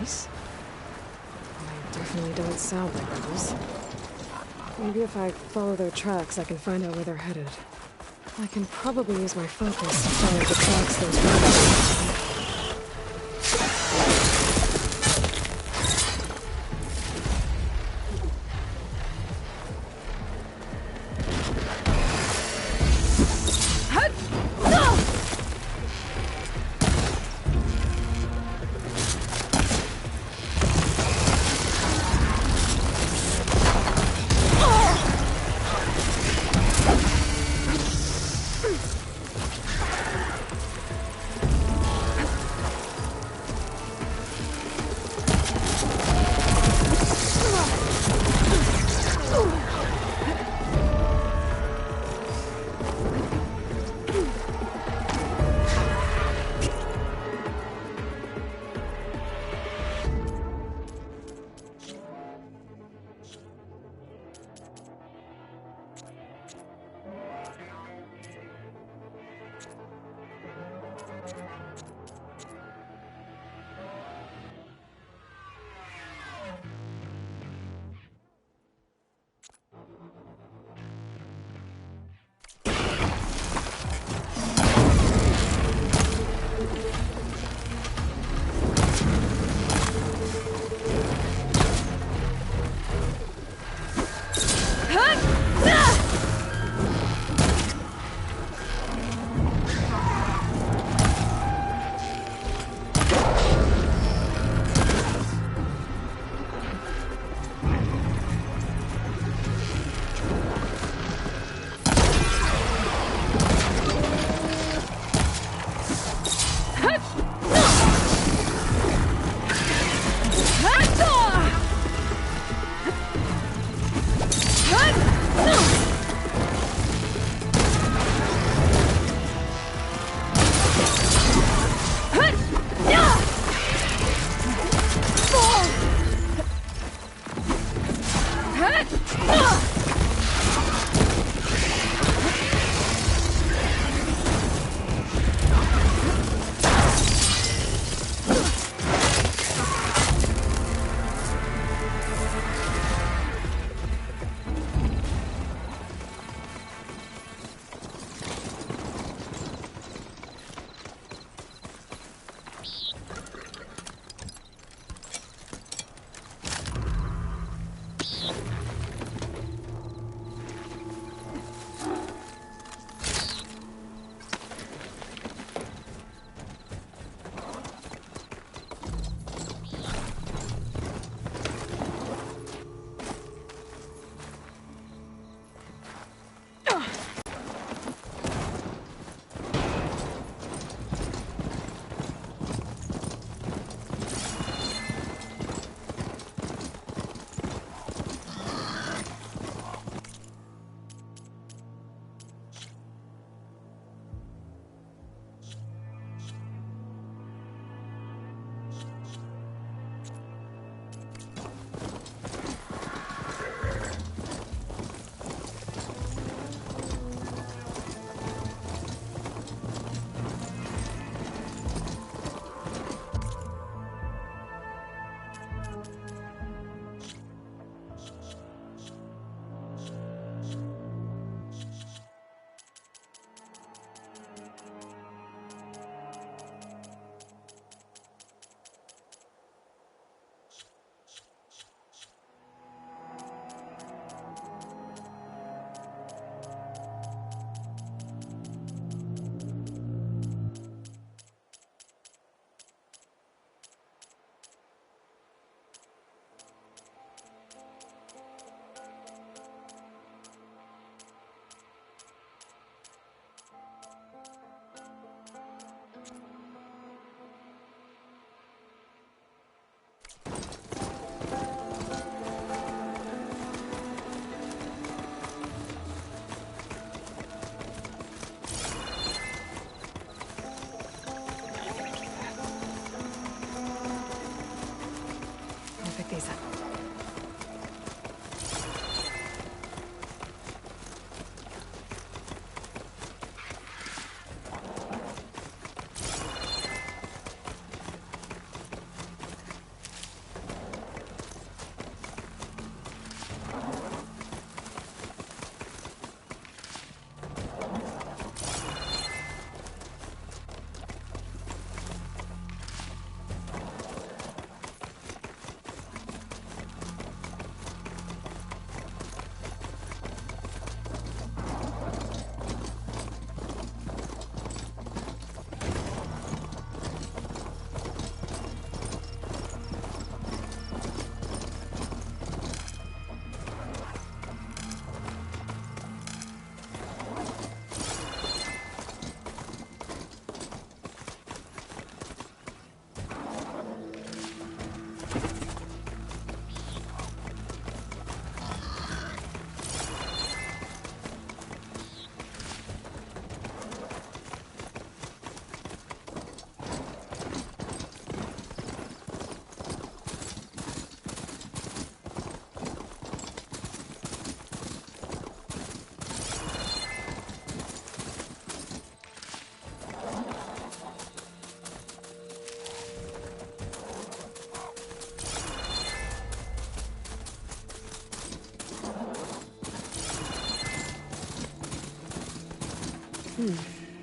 Rebels? They definitely don't sound like rebels. Maybe if I follow their tracks, I can find out where they're headed. I can probably use my focus to follow the tracks those rebels.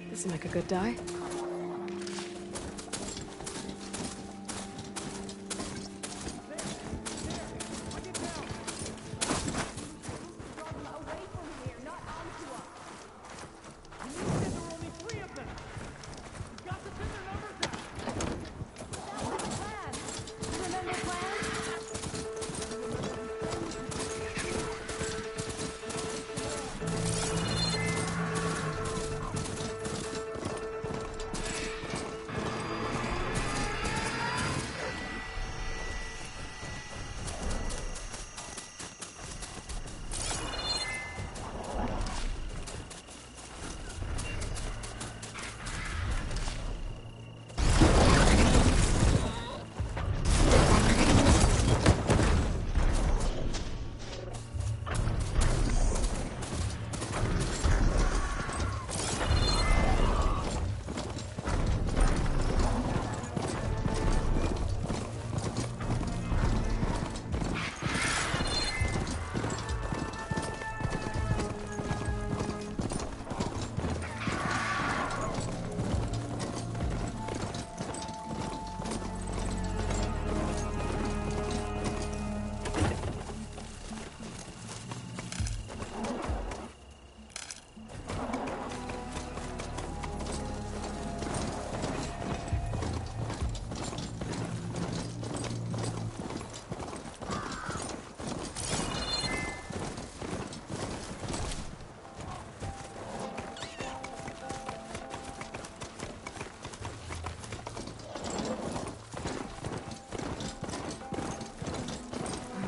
This'll make a good dye.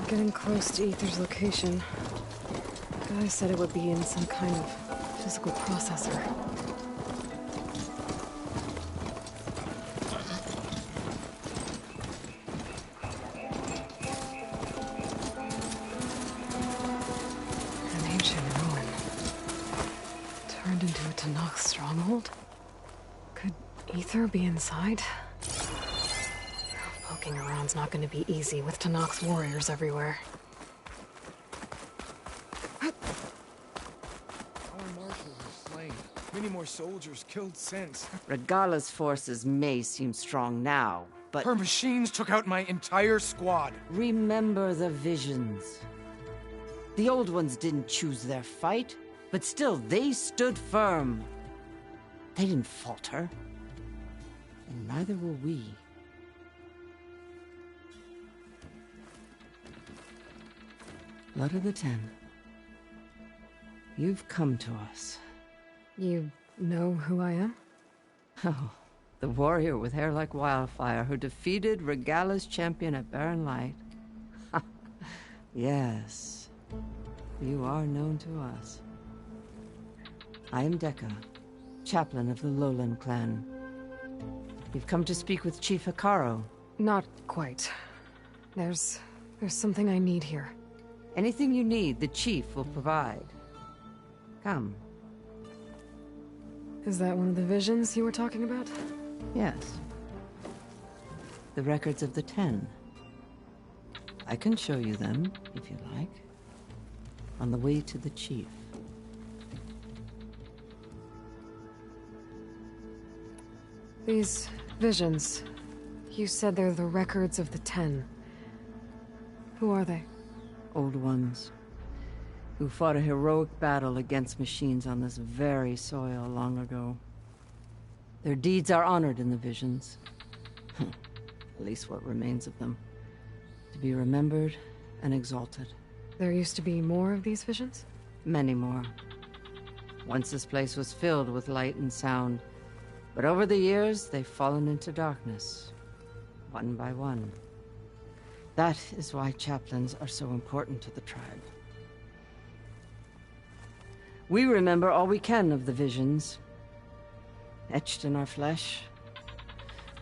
Getting close to Aether's location. Guy said it would be in some kind of physical processor. An ancient ruin. Turned into a Tenakth stronghold? Could Aether be inside? Poking around's not going to be easy with Tenakth's warriors everywhere. Our marshals are slain. Many more soldiers killed since. Regala's forces may seem strong now, but... Her machines took out my entire squad. Remember the visions. The old ones didn't choose their fight, but still they stood firm. They didn't falter. And neither will we. Blood of the Ten. You've come to us. You know who I am? Oh, the warrior with hair like wildfire who defeated Regala's champion at Barren Light. Yes, you are known to us. I am Dekka, chaplain of the Lowland clan. You've come to speak with Chief Hikaru. Not quite. There's something I need here. Anything you need, the chief will provide. Come. Is that one of the visions you were talking about? Yes. The records of the Ten. I can show you them, if you like. On the way to the chief. These visions, you said they're the records of the Ten. Who are they? Old ones, who fought a heroic battle against machines on this very soil long ago. Their deeds are honored in the visions. At least what remains of them. To be remembered and exalted. There used to be more of these visions? Many more. Once this place was filled with light and sound, but over the years they've fallen into darkness, one by one. That is why chaplains are so important to the tribe. We remember all we can of the visions, etched in our flesh,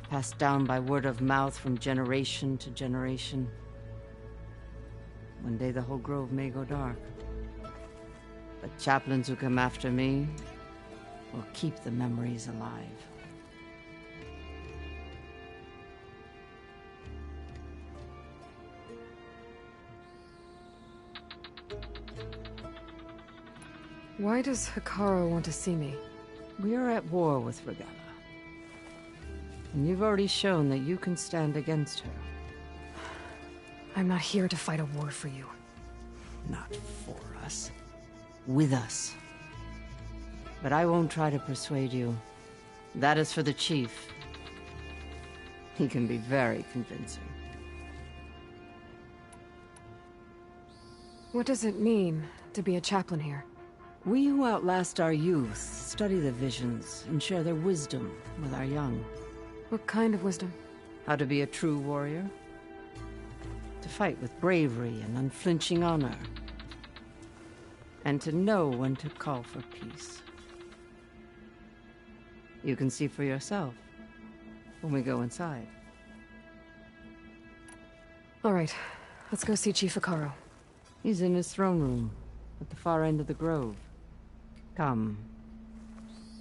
passed down by word of mouth from generation to generation. One day the whole grove may go dark, but chaplains who come after me will keep the memories alive. Why does Hikaru want to see me? We are at war with Regalla. And you've already shown that you can stand against her. I'm not here to fight a war for you. Not for us. With us. But I won't try to persuade you. That is for the Chief. He can be very convincing. What does it mean to be a chaplain here? We who outlast our youth study the visions and share their wisdom with our young. What kind of wisdom? How to be a true warrior. To fight with bravery and unflinching honor. And to know when to call for peace. You can see for yourself when we go inside. All right, let's go see Chief Icaro. He's in his throne room at the far end of the grove. Come.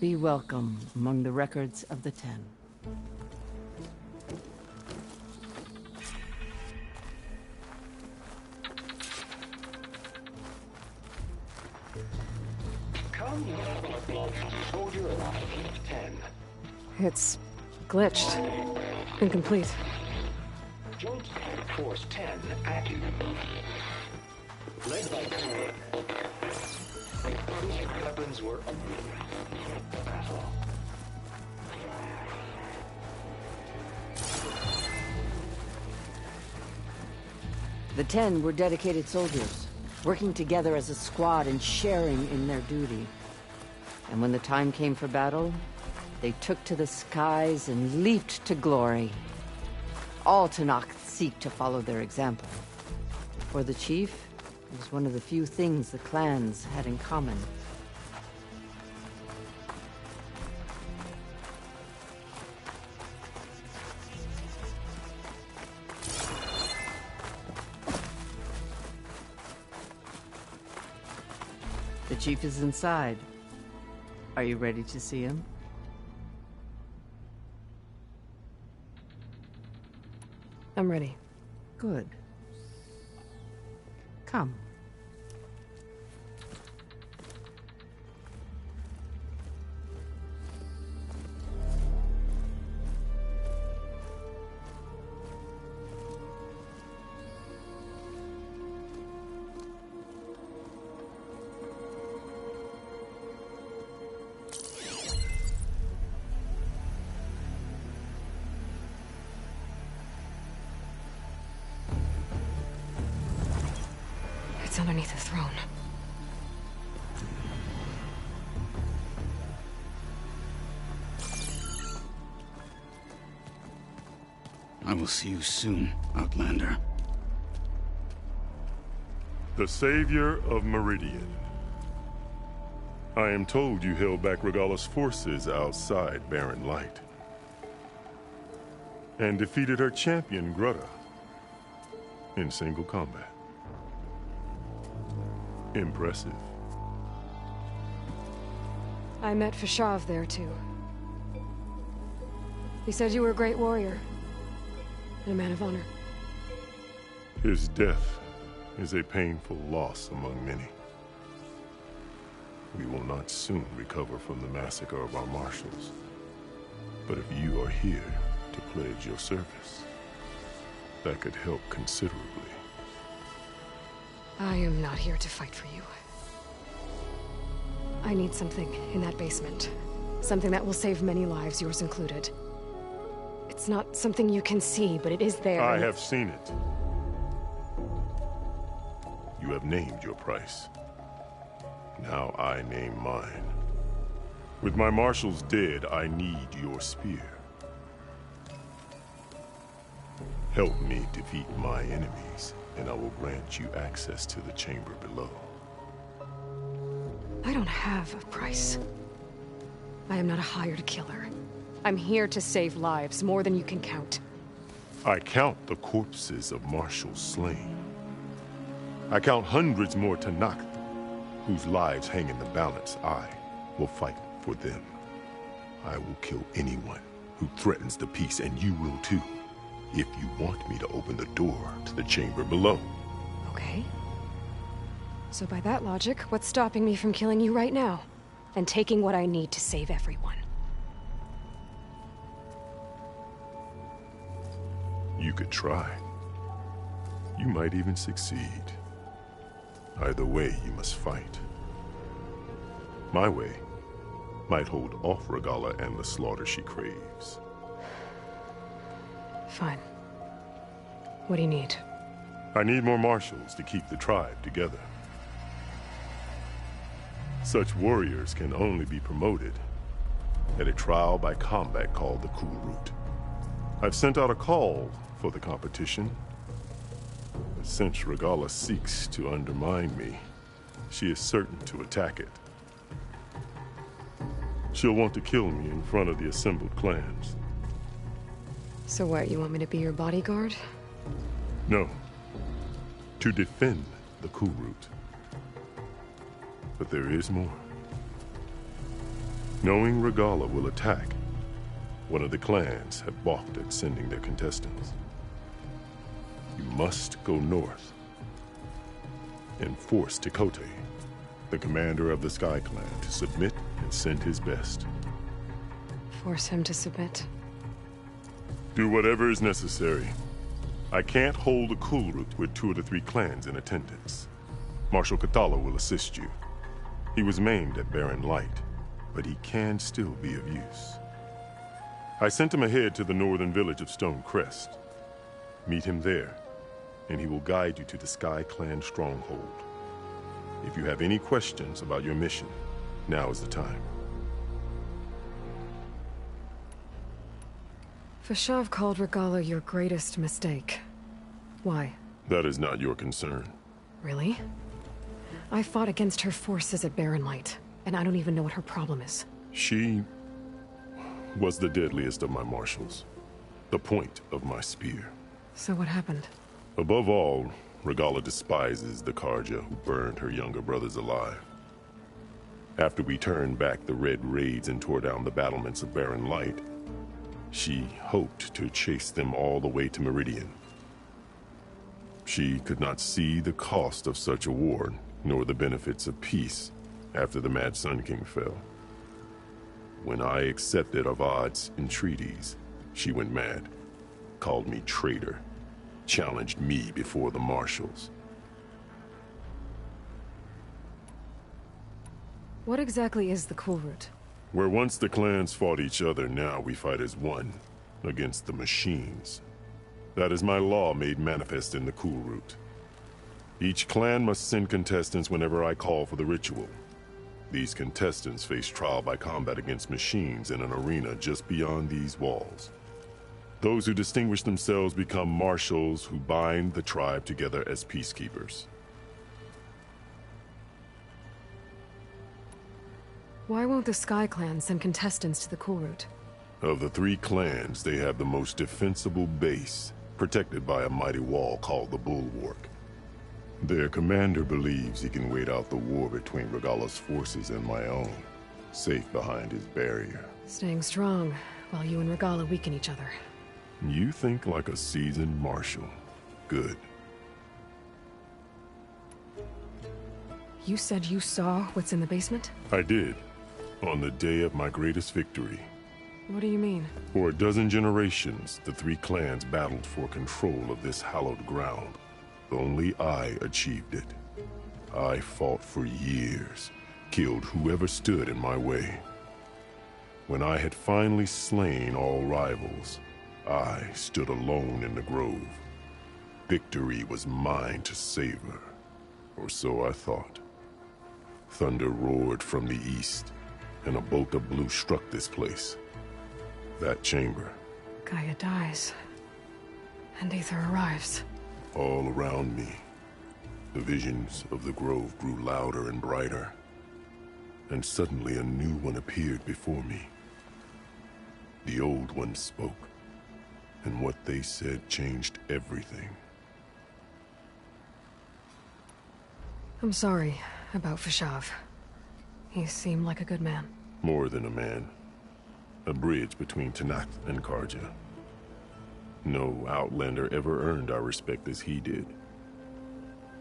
Be welcome among the records of the Ten. Come, soldier alive, 10. It's glitched. Incomplete. Joint Force 10 active. Led by Colonel. Weapons were battle. The Ten were dedicated soldiers, working together as a squad and sharing in their duty. And when the time came for battle, they took to the skies and leaped to glory. All Tenakth seek to follow their example. For the Chief, it was one of the few things the clans had in common. The Chief is inside. Are you ready to see him? I'm ready. Good. Come. It's underneath the throne. I will see you soon, Outlander. The Savior of Meridian. I am told you held back Regalla's forces outside Barren Light. And defeated her champion, Grutta, in single combat. Impressive. I met Fashav there, too. He said you were a great warrior. And a man of honor. His death is a painful loss among many. We will not soon recover from the massacre of our marshals. But if you are here to pledge your service, that could help considerably. I am not here to fight for you. I need something in that basement. Something that will save many lives, yours included. It's not something you can see, but it is there. I have seen it. You have named your price. Now I name mine. With my marshals dead, I need your spear. Help me defeat my enemies, and I will grant you access to the chamber below. I don't have a price. I am not a hired killer. I'm here to save lives, more than you can count. I count the corpses of marshals slain. I count hundreds more Tenakth, whose lives hang in the balance. I will fight for them. I will kill anyone who threatens the peace, and you will too, if you want me to open the door to the chamber below. Okay. So by that logic, what's stopping me from killing you right now? and taking what I need to save everyone. You could try. You might even succeed. Either way, you must fight. My way might hold off Regalla and the slaughter she craves. Fine. What do you need? I need more marshals to keep the tribe together. Such warriors can only be promoted at a trial by combat called the Cool Route. I've sent out a call for the competition, but since Regalla seeks to undermine me, she is certain to attack it. She'll want to kill me in front of the assembled clans. So what, you want me to be your bodyguard? No. To defend the Cool Route. But there is more. Knowing Regalla will attack, one of the clans have balked at sending their contestants. You must go north and force Tenakth, the commander of the Sky Clan, to submit and send his best. Force him to submit? Do whatever is necessary. I can't hold the Cool Route with 2 of the 3 clans in attendance. Marshal Cathala will assist you. He was maimed at Barren Light, but he can still be of use. I sent him ahead to the northern village of Stone Crest. Meet him there, and he will guide you to the Sky Clan stronghold. If you have any questions about your mission, now is the time. Fashav called Regalla your greatest mistake. Why? That is not your concern. Really? I fought against her forces at Barren Light, and I don't even know what her problem is. She was the deadliest of my marshals, the point of my spear. So what happened? Above all, Regalla despises the Carja who burned her younger brothers alive. After we turned back the Red Raids and tore down the battlements of Barren Light, she hoped to chase them all the way to Meridian. She could not see the cost of such a war, nor the benefits of peace after the Mad Sun King fell. When I accepted Avad's entreaties, she went mad, called me traitor, challenged me before the marshals. What exactly is the Cool Route? Where once the clans fought each other, now we fight as one, against the machines. That is my law made manifest in the Cool Route. Each clan must send contestants whenever I call for the ritual. These contestants face trial by combat against machines in an arena just beyond these walls. Those who distinguish themselves become marshals who bind the tribe together as peacekeepers. Why won't the Sky Clan send contestants to the Cool Route? Of the 3 clans, they have the most defensible base, protected by a mighty wall called the Bulwark. Their commander believes he can wait out the war between Regalla's forces and my own, safe behind his barrier. Staying strong, while you and Regalla weaken each other. You think like a seasoned marshal. Good. You said you saw what's in the basement? I did. On the day of my greatest victory. What do you mean? For a dozen generations, the 3 clans battled for control of this hallowed ground. Only I achieved it. I fought for years, killed whoever stood in my way. When I had finally slain all rivals, I stood alone in the grove. Victory was mine to savor, or so I thought. Thunder roared from the east, and a bolt of blue struck this place. That chamber. GAIA dies, and AETHER arrives. All around me, the visions of the grove grew louder and brighter, and suddenly a new one appeared before me. The old one spoke, and what they said changed everything. I'm sorry about Fashav. He seemed like a good man. More than a man. A bridge between Tenakth and Carja. No Outlander ever earned our respect as he did.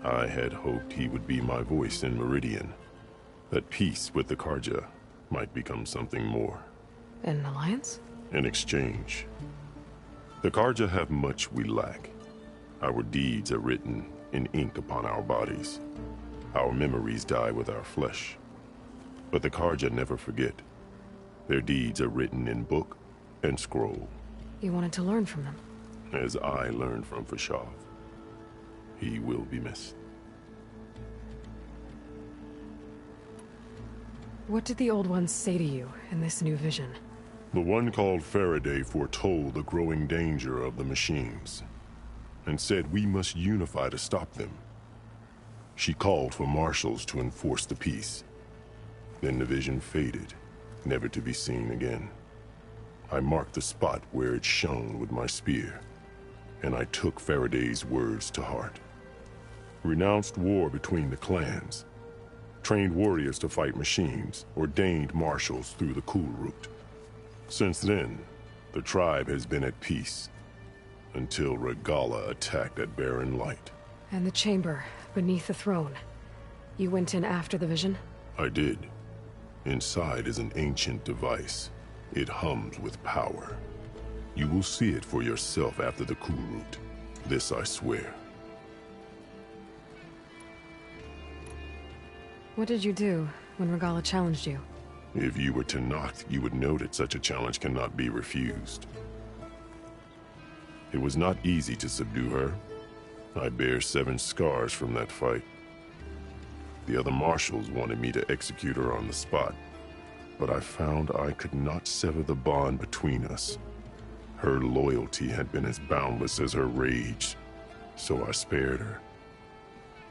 I had hoped he would be my voice in Meridian, that peace with the Carja might become something more. An alliance? In exchange. The Karja have much we lack. Our deeds are written in ink upon our bodies. Our memories die with our flesh. But the Karja never forget. Their deeds are written in book and scroll. You wanted to learn from them? As I learned from Fashav. He will be missed. What did the old ones say to you in this new vision? The one called Faraday foretold the growing danger of the machines, and said we must unify to stop them. She called for marshals to enforce the peace. Then the vision faded, never to be seen again. I marked the spot where it shone with my spear, and I took Faraday's words to heart. Renounced war between the clans, trained warriors to fight machines, ordained marshals through the cool route. Since then, the tribe has been at peace, until Regala attacked at Barren Light. And the chamber, beneath the throne. You went in after the vision? I did. Inside is an ancient device. It hums with power. You will see it for yourself after the cool route. This I swear. What did you do when Regala challenged you? If you were Tenakth, you would know that such a challenge cannot be refused. It was not easy to subdue her. I bear 7 scars from that fight. The other marshals wanted me to execute her on the spot, but I found I could not sever the bond between us. Her loyalty had been as boundless as her rage, so I spared her.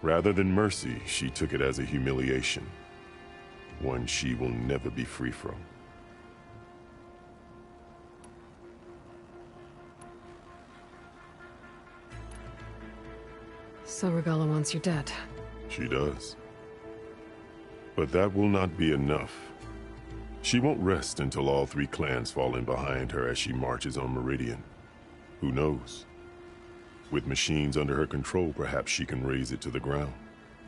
Rather than mercy, she took it as a humiliation, one she will never be free from. So Regala wants you dead. She does. But that will not be enough. She won't rest until all 3 clans fall in behind her as she marches on Meridian. Who knows? With machines under her control, perhaps she can raise it to the ground.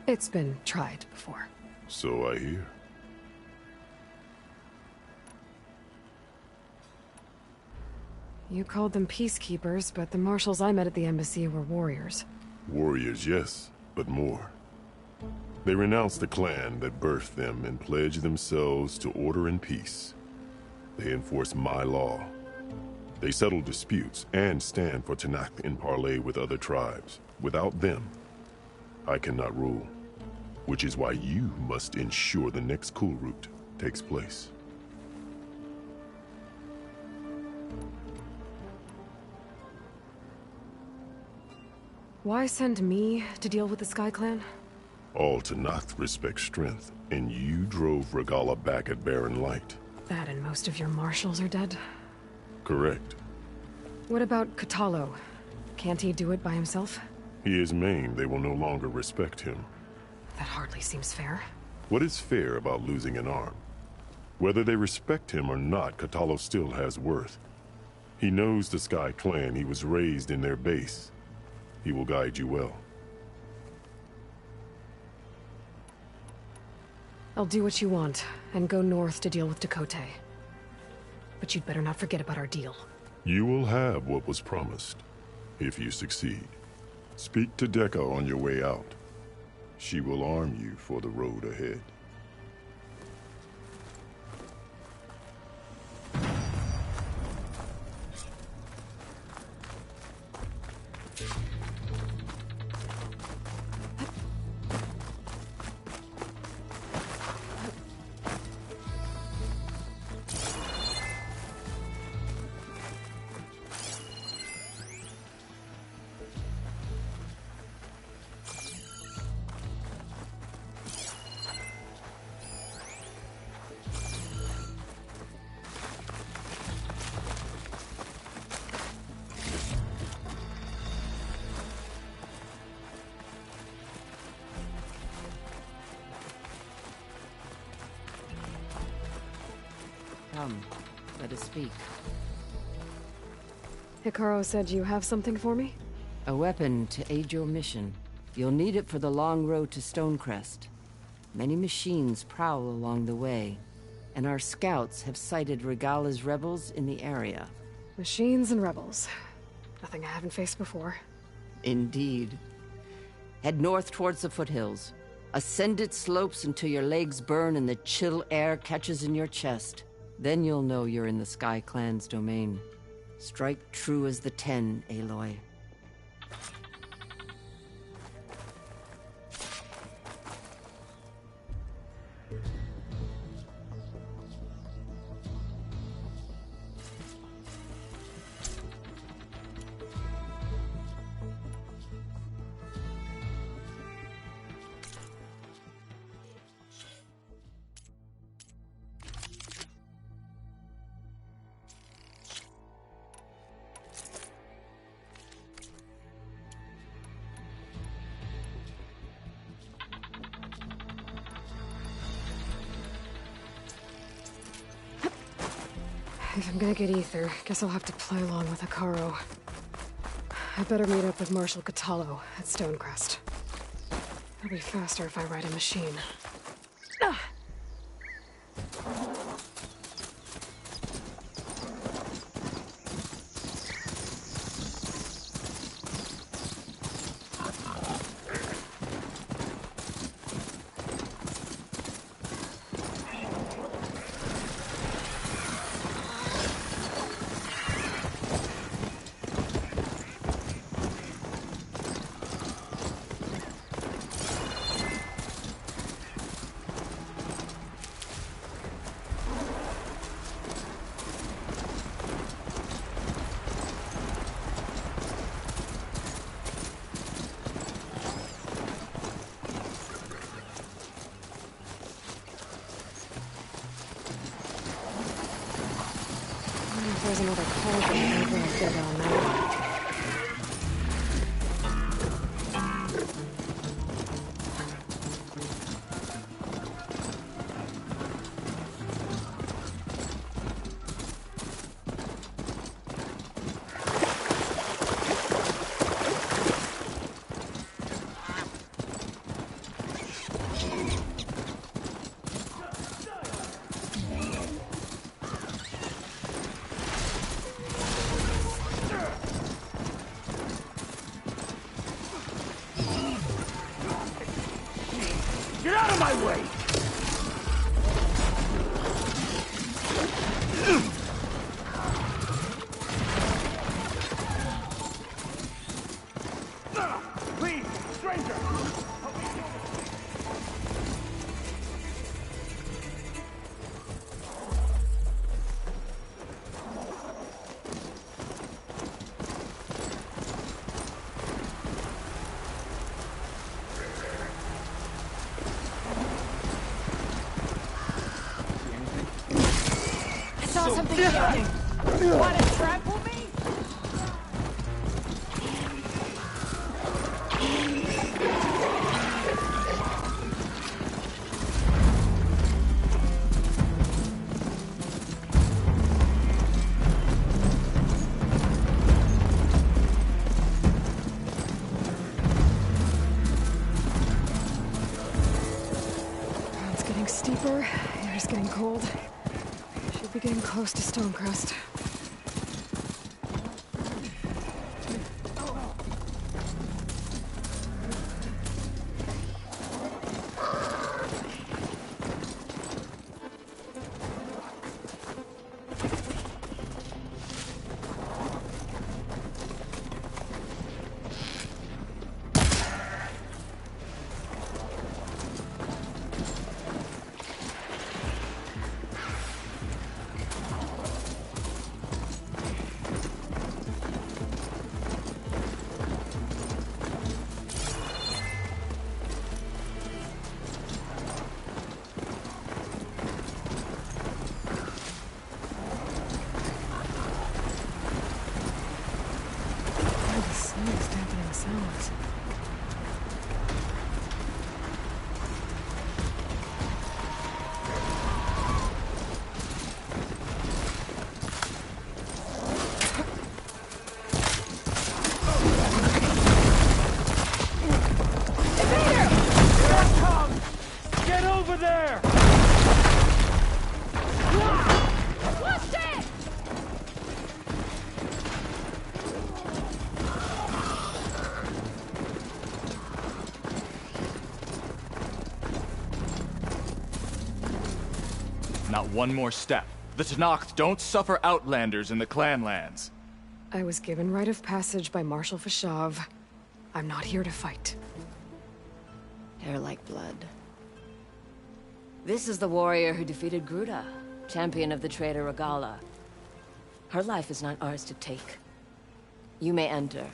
It's been tried before. So I hear. You called them peacekeepers, but the marshals I met at the embassy were warriors. Warriors, yes, but more. They renounced the clan that birthed them and pledged themselves to order and peace. They enforce my law. They settle disputes and stand for Tenakth in parley with other tribes. Without them, I cannot rule. Which is why you must ensure the next cool route takes place. Why send me to deal with the Sky Clan? All Tenakth respect strength, and you drove Regala back at Barren Light. That and most of your marshals are dead? Correct. What about Katalo? Can't he do it by himself? He is maimed. They will no longer respect him. That hardly seems fair. What is fair about losing an arm? Whether they respect him or not, Katalo still has worth. He knows the Sky Clan. He was raised in their base. He will guide you well. I'll do what you want, and go north to deal with Dakota. But you'd better not forget about our deal. You will have what was promised, if you succeed. Speak to Dekka on your way out. She will arm you for the road ahead. Come, let us speak. Hikaru said you have something for me? A weapon to aid your mission. You'll need it for the long road to Stonecrest. Many machines prowl along the way. and our scouts have sighted Regala's rebels in the area. Machines and rebels. Nothing I haven't faced before. Indeed. Head north towards the foothills. Ascend its slopes until your legs burn and the chill air catches in your chest. Then you'll know you're in the Sky Clan's domain. Strike true as the 10, Aloy. If I'm gonna get ether, guess I'll have to play along with Hikaru. I better meet up with Marshal Catallo at Stonecrest. It'll be faster if I ride a machine. There's another cauldron over a bit on that. Get out of my way! Please, stranger! Something shooting. Want to trample me? It's getting steeper. Air's getting cold. We're getting close to Stonecrest. Not one more step. The Tenakth don't suffer outlanders in the clan lands. I was given rite of passage by Marshal Fashav. I'm not here to fight. Hair like blood. This is the warrior who defeated Gruda, champion of the traitor Regala. Her life is not ours to take. You may enter,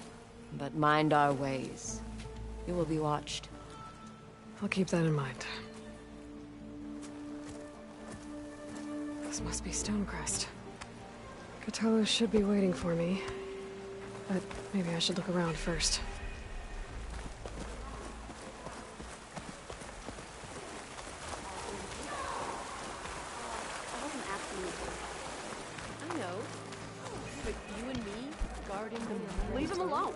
but mind our ways. You will be watched. I'll keep that in mind. This must be Stonecrest. Cthulhu should be waiting for me, but maybe I should look around first. I know. But you and me, guarding them, leave them alone.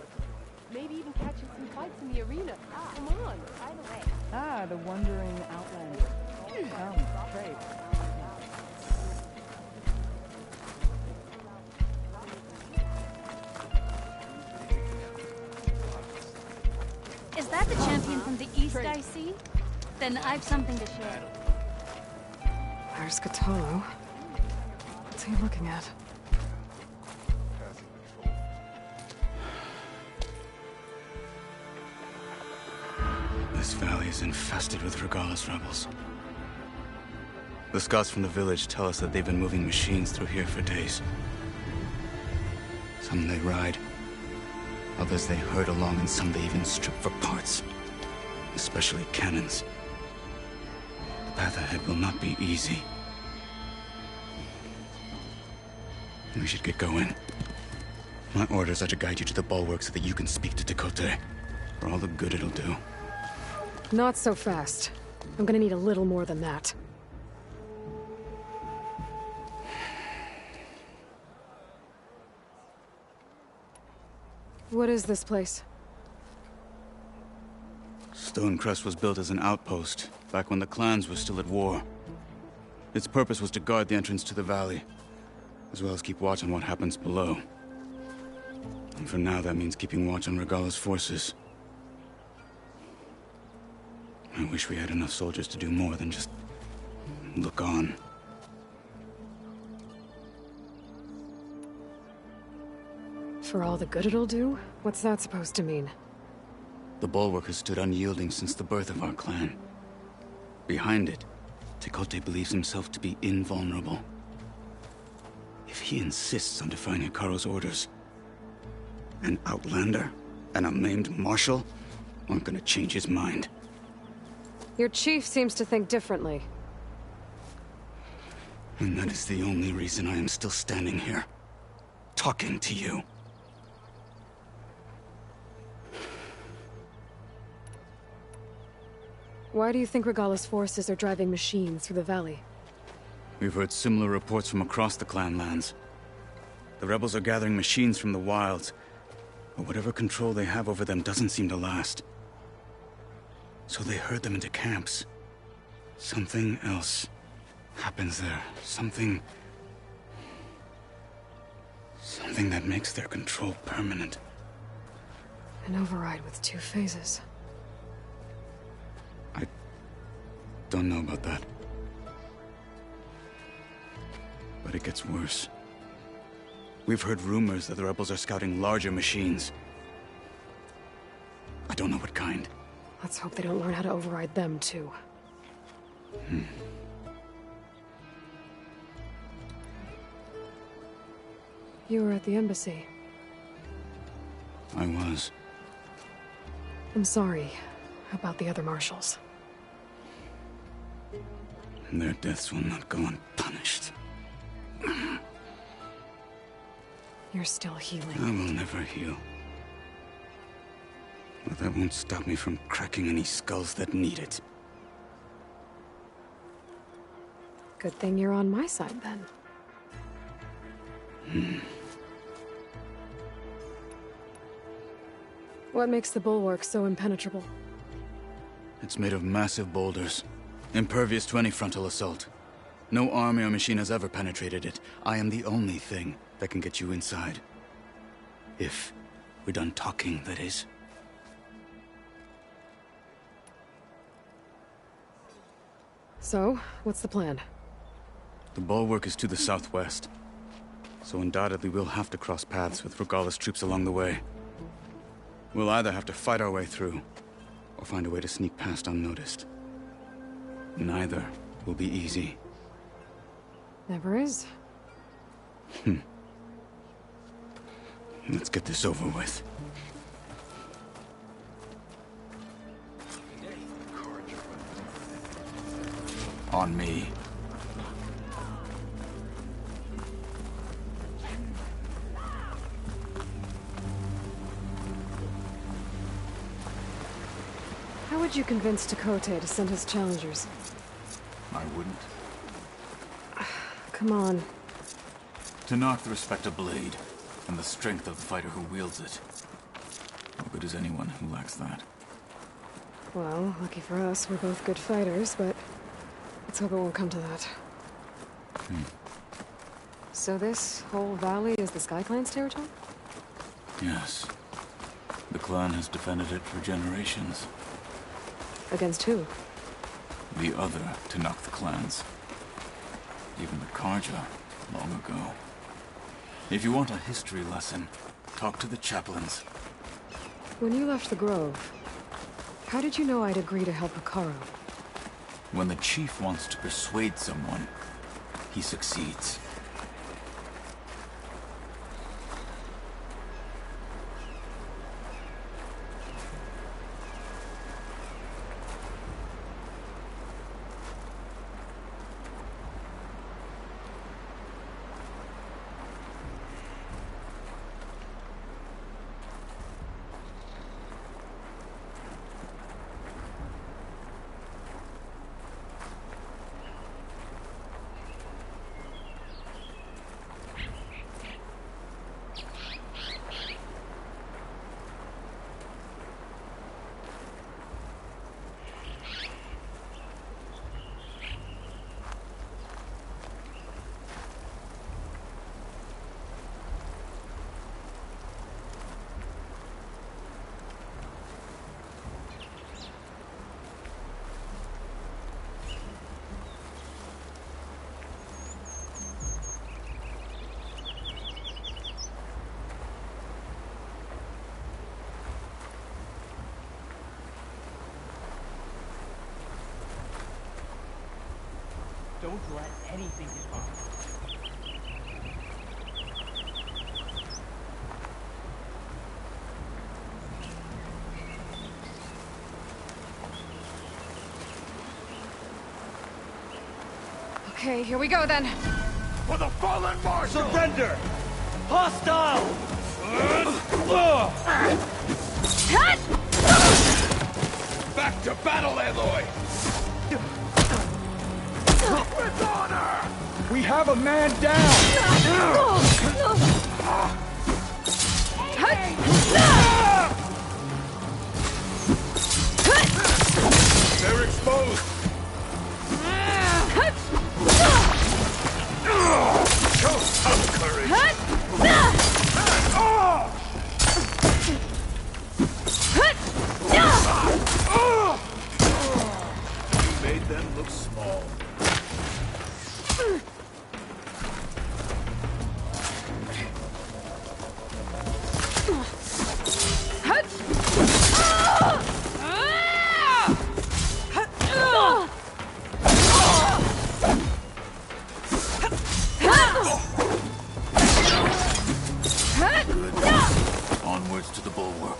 Maybe even catching some fights in the arena. Come on. By the way. Ah, the wandering outlander. Come, trade. Is that the champion from the east I see? Then I've something to share. There's Cthulhu. What's he looking at? This valley is infested with Regala's rebels. The scouts from the village tell us that they've been moving machines through here for days. Some they ride, others they herd along, and some they even strip for parts. Especially cannons. The path ahead will not be easy. We should get going. My orders are to guide you to the bulwark so that you can speak to Tenakth. For all the good it'll do. Not so fast. I'm gonna need a little more than that. What is this place? Stonecrest was built as an outpost, back when the clans were still at war. Its purpose was to guard the entrance to the valley, as well as keep watch on what happens below. And for now, that means keeping watch on Regala's forces. I wish we had enough soldiers to do more than just look on. For all the good it'll do? What's that supposed to mean? The bulwark has stood unyielding since the birth of our clan. Behind it, Tenakth believes himself to be invulnerable. If he insists on defying Hikaru's orders, an outlander and a maimed marshal aren't gonna change his mind. Your chief seems to think differently. And that is the only reason I am still standing here, talking to you. Why do you think Regala's forces are driving machines through the valley? We've heard similar reports from across the clan lands. The rebels are gathering machines from the wilds, but whatever control they have over them doesn't seem to last. So they herd them into camps. Something else happens there. Something that makes their control permanent. An override with 2 phases. I don't know about that. But it gets worse. We've heard rumors that the rebels are scouting larger machines. I don't know what kind. Let's hope they don't learn how to override them, too. You were at the embassy. I was. I'm sorry about the other marshals. Their deaths will not go unpunished. You're still healing. I will never heal. But that won't stop me from cracking any skulls that need it. Good thing you're on my side, then. What makes the bulwark so impenetrable? It's made of massive boulders, impervious to any frontal assault. No army or machine has ever penetrated it. I am the only thing that can get you inside. If we're done talking, that is. So, what's the plan? The bulwark is to the southwest, so undoubtedly we'll have to cross paths with Regalla's troops along the way. We'll either have to fight our way through, or find a way to sneak past unnoticed. Neither will be easy. Never is. Let's get this over with. On me. How would you convince Tenakth to send his challengers? I wouldn't. Come on. Tenakth respect a blade, and the strength of the fighter who wields it. How good is anyone who lacks that? Well, lucky for us, we're both good fighters, but let's hope it won't come to that. So this whole valley is the Sky Clan's territory? Yes. The clan has defended it for generations. Against who? The other Tenakth clans. Even the Karja, long ago. If you want a history lesson, talk to the chaplains. When you left the Grove, how did you know I'd agree to help Hekarro? When the chief wants to persuade someone, he succeeds. Don't let anything get by. Okay, here we go then. For the fallen marshal! Surrender! Hostile! Back to battle, Aloy! With honor! We have a man down! They're exposed! Show some courage! You made them look small. Onwards to the bulwark.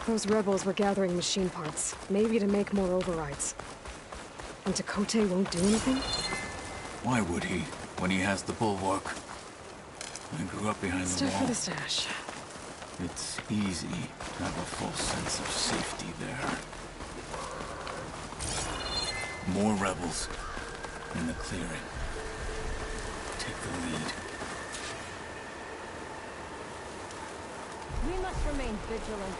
Those rebels were gathering machine parts, maybe to make more overrides. And Tenakth won't do anything? Why would he, when he has the bulwark? I grew up behind the Stuff wall. for the stash. It's easy to have a false sense of safety there. More rebels in the clearing. Take the lead. We must remain vigilant.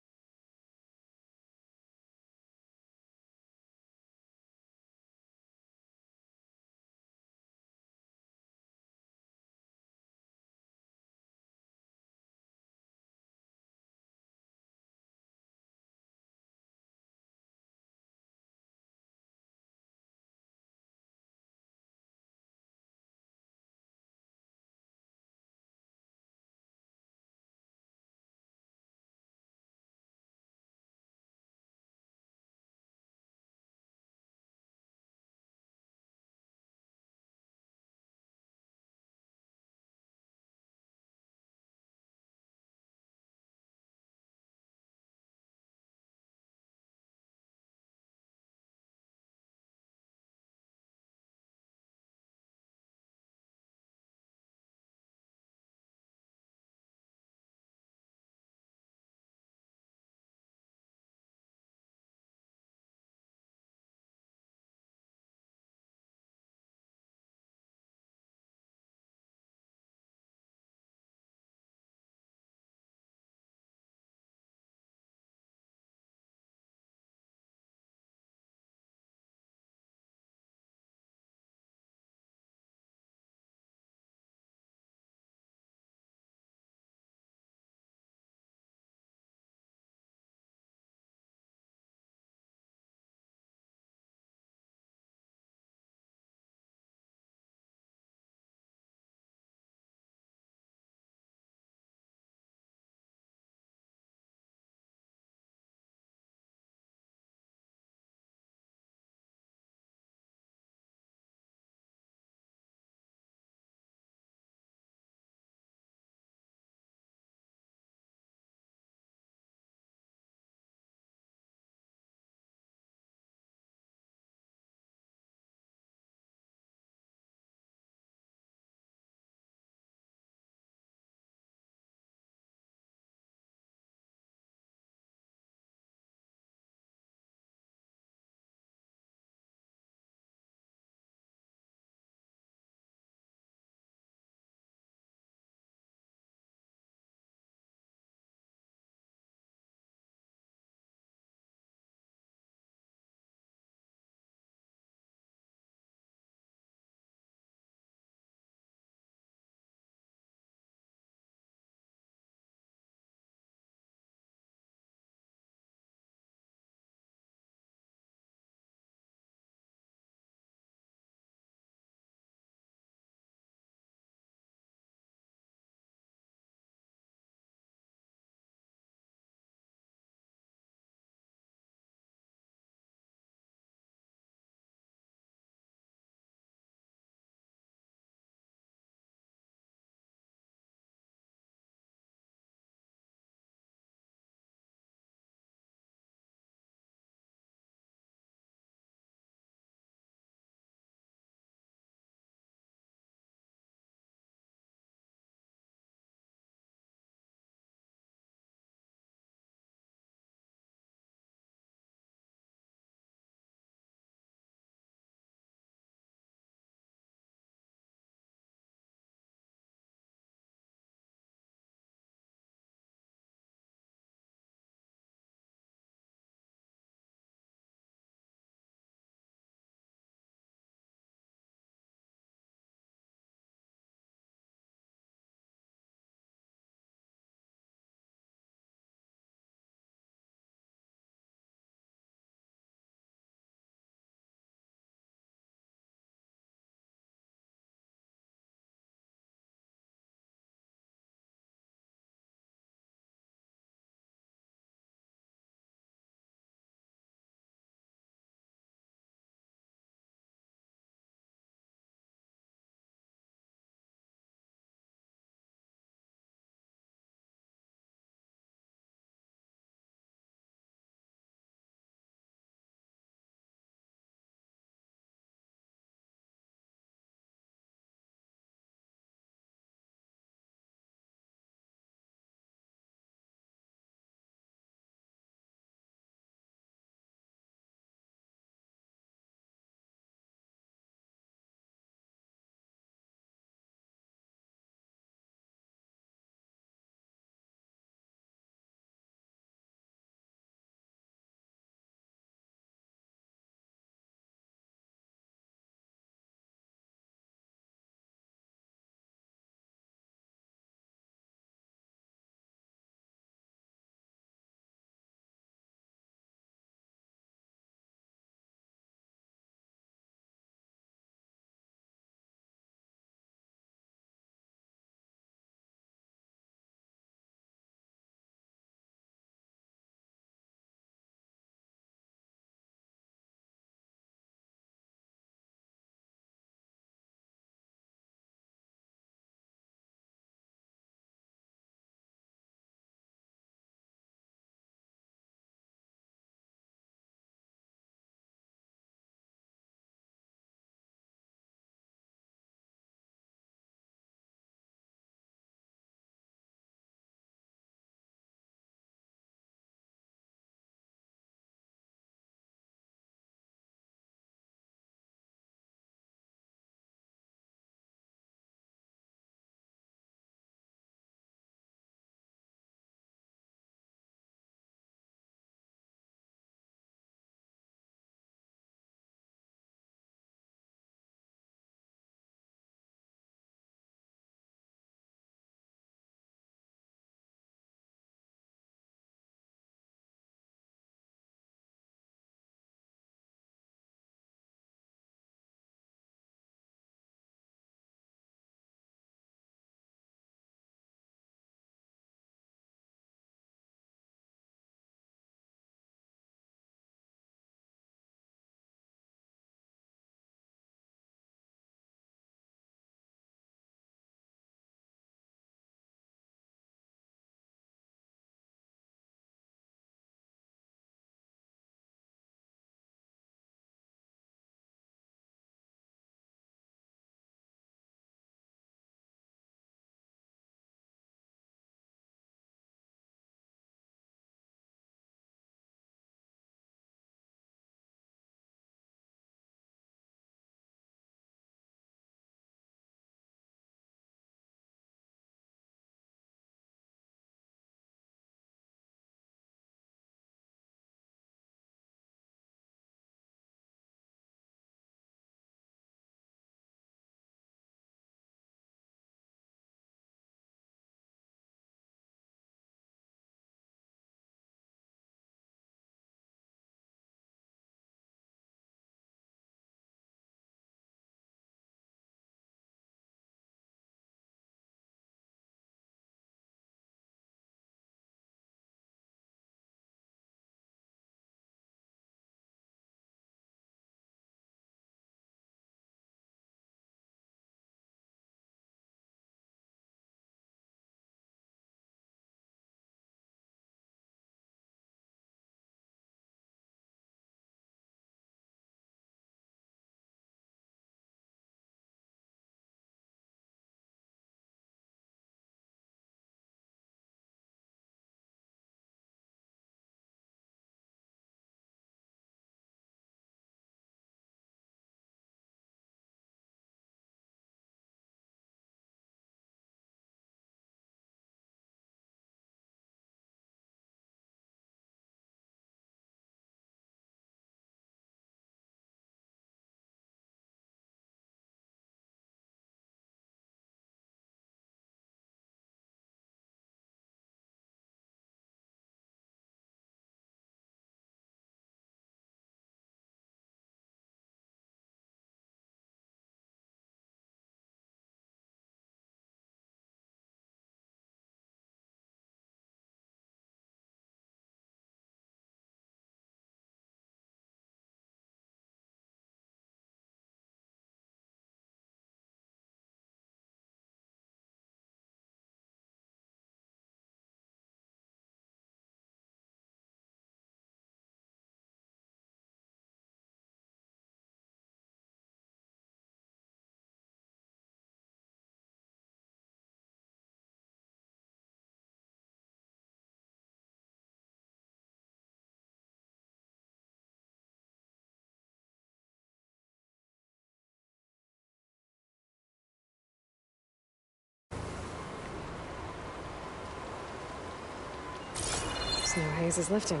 No haze is lifting.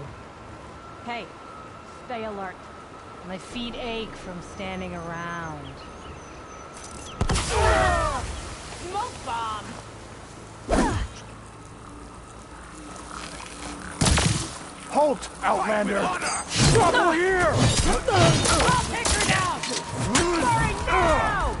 Hey, stay alert. My feet ache from standing around. Smoke bomb! Halt, Outlander! Trouble here! I'll take her down! Sorry, now!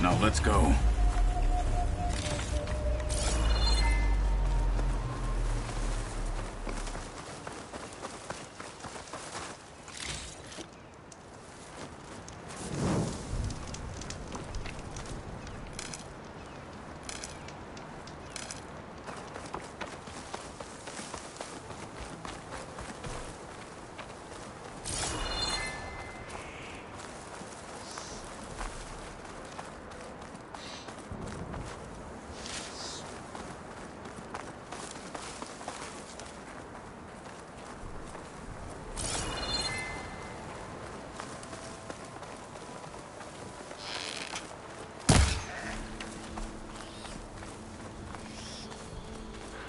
Now let's go.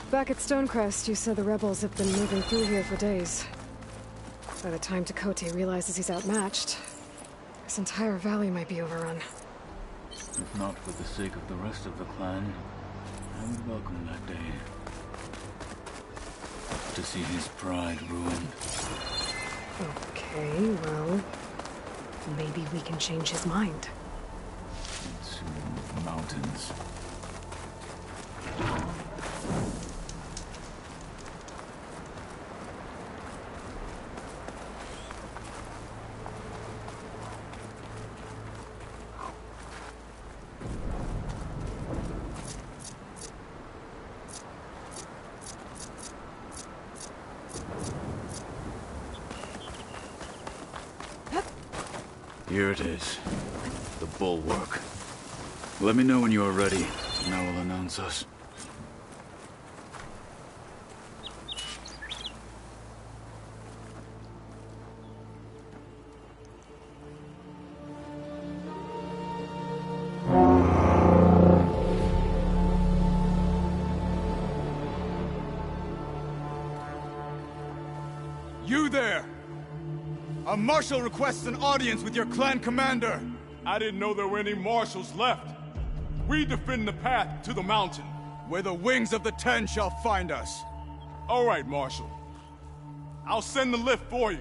Back at Stonecrest, you said the rebels have been moving through here for days. By the time Tenakth realizes he's outmatched, this entire valley might be overrun. If not for the sake of the rest of the clan, I would welcome that day. To see his pride ruined. Okay, well, maybe we can change his mind. To mountains. Here it is. The bulwark. Let me know when you are ready, and I will announce us. You there! A marshal requests an audience with your clan commander. I didn't know there were any marshals left. We defend the path to the mountain. Where the wings of the Ten shall find us. All right, Marshal. I'll send the lift for you.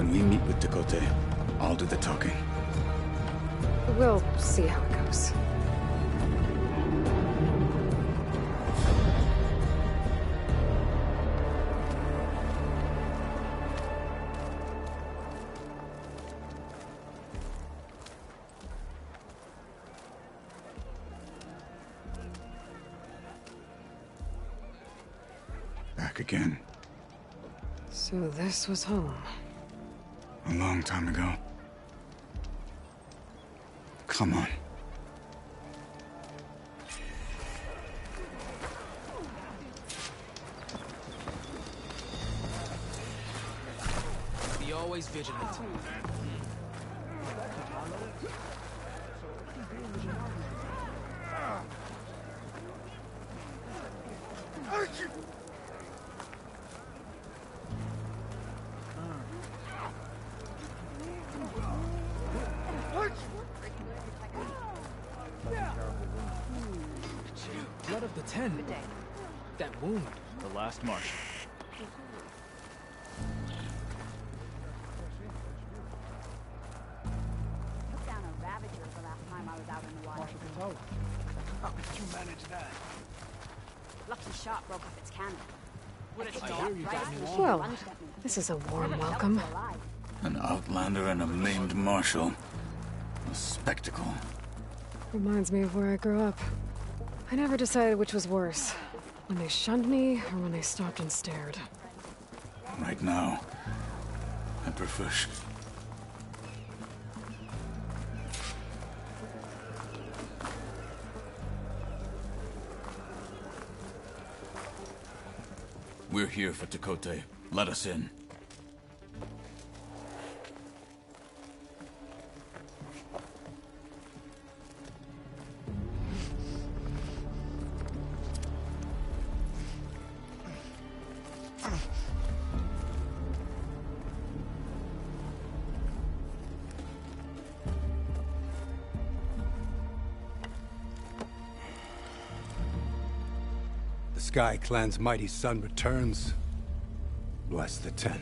When we meet with Tenakth, I'll do the talking. We'll see how it goes. Back again. So this was home. A long time ago. Come on. Be always vigilant. Blood of the Ten. That wound. The last Martian. Took down a Ravager the last time I was out in the wild. How did you manage that? Lucky shot broke up its cannon. Well, this is a warm welcome. An outlander and a maimed marshal. A spectacle. Reminds me of where I grew up. I never decided which was worse. When they shunned me, or when they stopped and stared. Right now, I prefer We're here for Tenakth. Let us in. The Sky Clan's mighty son returns. Bless the Ten.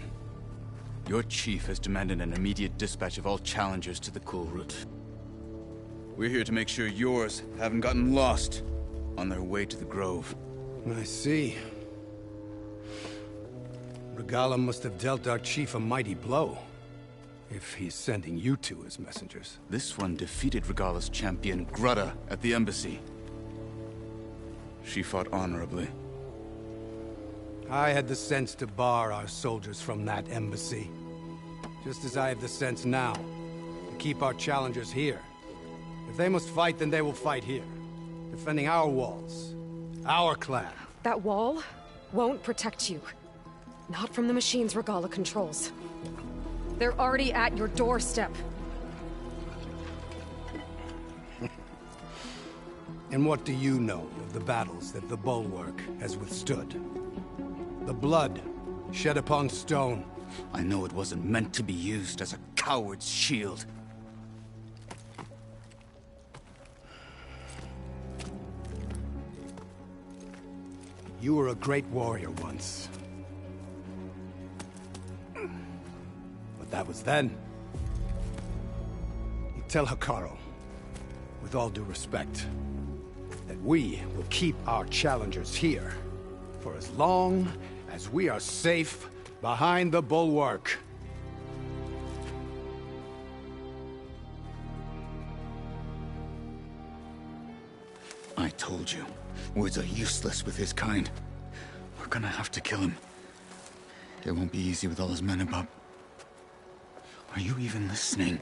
Your chief has demanded an immediate dispatch of all challengers to the cool route. We're here to make sure yours haven't gotten lost on their way to the Grove. I see. Regala must have dealt our chief a mighty blow, if he's sending you two as messengers. This one defeated Regala's champion, Grudda, at the embassy. She fought honorably. I had the sense to bar our soldiers from that embassy. Just as I have the sense now, to keep our challengers here. If they must fight, then they will fight here. Defending our walls. Our clan. That wall won't protect you. Not from the machines Regala controls. They're already at your doorstep. And what do you know of the battles that the Bulwark has withstood? The blood shed upon stone. I know it wasn't meant to be used as a coward's shield. You were a great warrior once. But that was then. You tell Hikaru, with all due respect, that we will keep our challengers here for as long as we are safe behind the Bulwark. I told you, words are useless with his kind. We're gonna have to kill him. It won't be easy with all his men about. Are you even listening?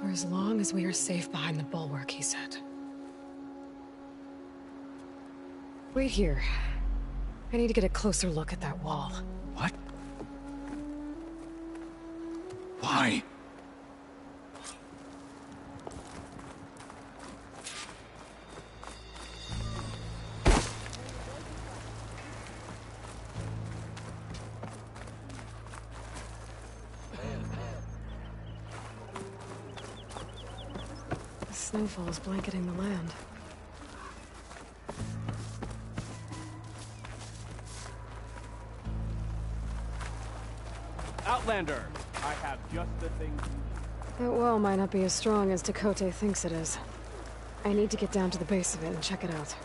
For as long as we are safe behind the Bulwark, he said. Wait here. I need to get a closer look at that wall. What? Why? The snowfall is blanketing the land. Outlander, I have just the thing you need. That well might not be as strong as Tenakth thinks it is. I need to get down to the base of it and check it out.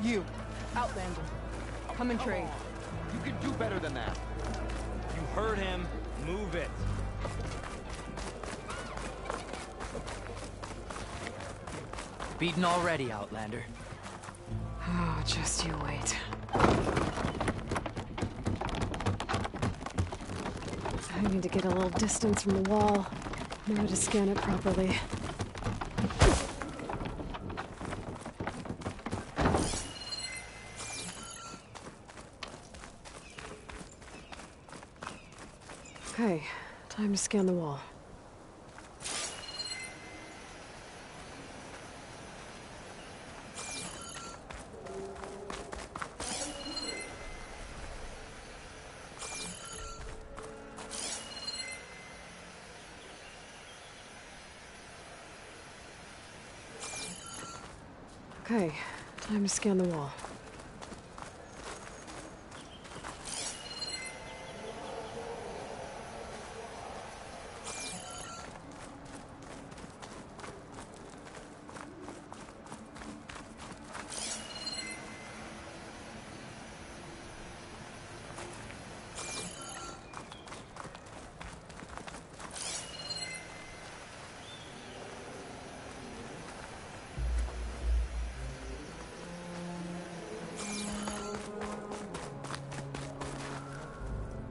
You, Outlander, come and trade. You can do better than that. You heard him. Move it. Beaten already, Outlander. Oh, just you wait. I need to get a little distance from the wall. Know how to scan it properly. Okay, time to scan the wall. Okay, time to scan the wall.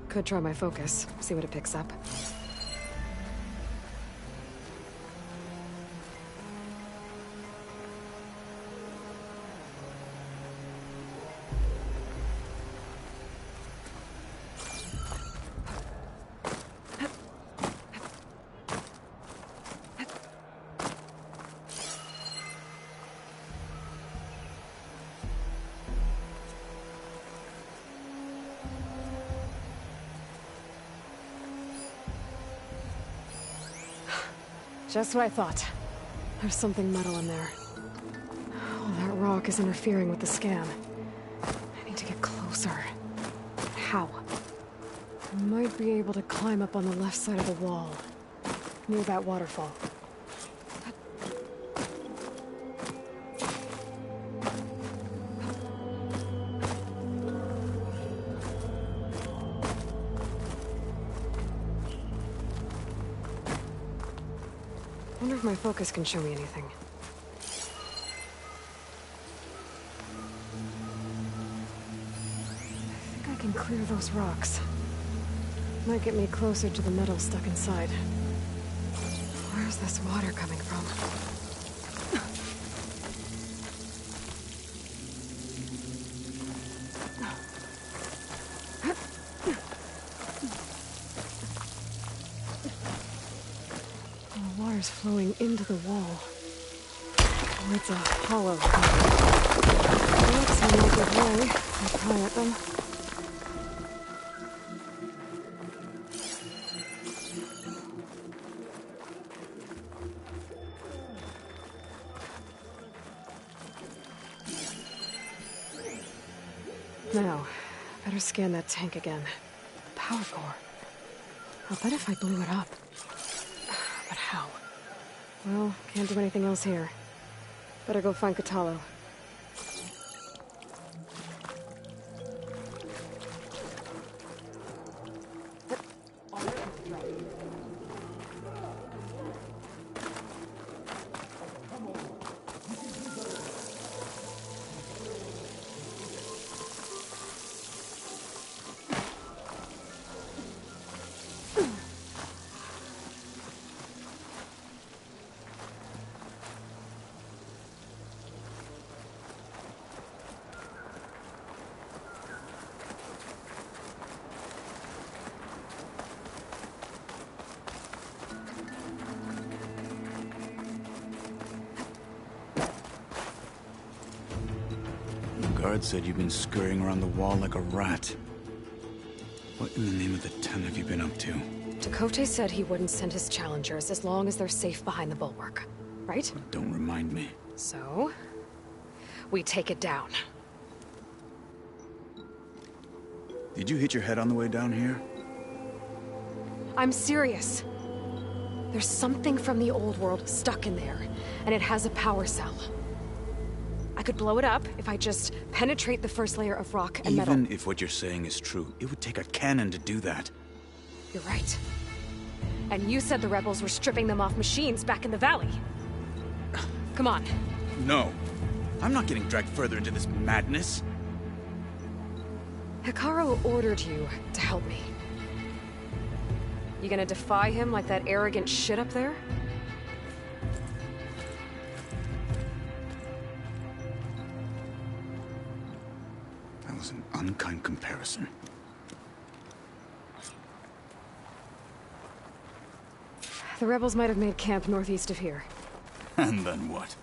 Could try my focus, see what it picks up. Just what I thought. There's something metal in there. Oh, that rock is interfering with the scan. I need to get closer. How? I might be able to climb up on the left side of the wall, near that waterfall. I wonder if my focus can show me anything. I think I can clear those rocks. Might get me closer to the metal stuck inside. Where's this water coming from? Water's flowing into the wall. Oh, it's a hollow. That's not a good way. I'll pry at them. Now, better scan that tank again. Power core. I'll bet if I blew it up. But how? Well, can't do anything else here. Better go find Kotallo. The guard said you've been scurrying around the wall like a rat. What in the name of the Ten have you been up to? Chakotay said he wouldn't send his challengers as long as they're safe behind the bulwark. Right? Don't remind me. So... we take it down. Did you hit your head on the way down here? I'm serious. There's something from the old world stuck in there, and it has a power cell. I could blow it up if I just penetrate the first layer of rock and metal. Even if what you're saying is true, it would take a cannon to do that. You're right. And you said the rebels were stripping them off machines back in the valley. Come on. No. I'm not getting dragged further into this madness. Hikaru ordered you to help me. You gonna defy him like that arrogant shit up there? That was an unkind comparison. The rebels might have made camp northeast of here. And then what?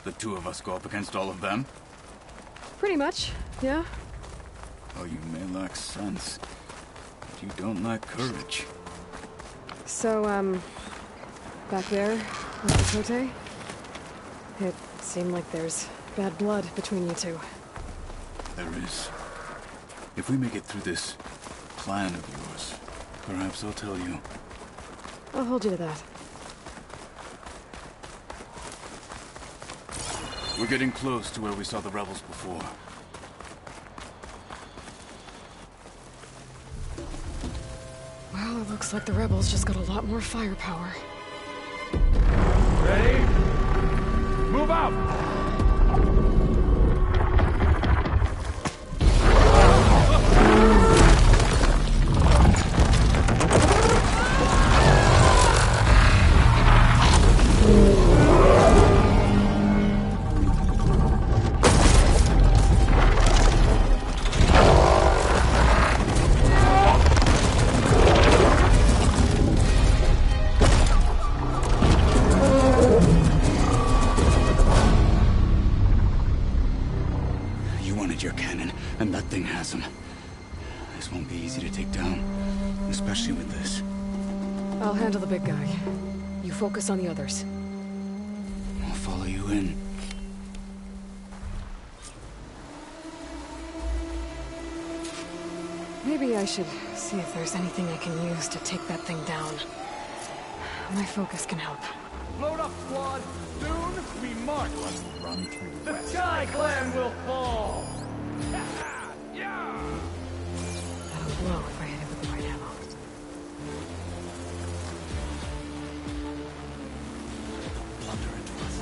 The two of us go up against all of them? Pretty much, yeah. Oh, you may lack sense, but you don't lack courage. So, back there, with Chakotay? It seemed like there's bad blood between you two. There is. If we make it through this plan of yours, perhaps I'll tell you. I'll hold you to that. We're getting close to where we saw the rebels before. Well, it looks like the rebels just got a lot more firepower. Ready? Move out! Your cannon, and that thing has him. This won't be easy to take down, especially with this. I'll handle the big guy. You focus on the others. I'll follow you in. Maybe I should see if there's anything I can use to take that thing down. My focus can help. Load up, squad! Soon we march! Run through the Sky Clan will fall! That'll blow if I hit it with the right ammo. Blunder into us.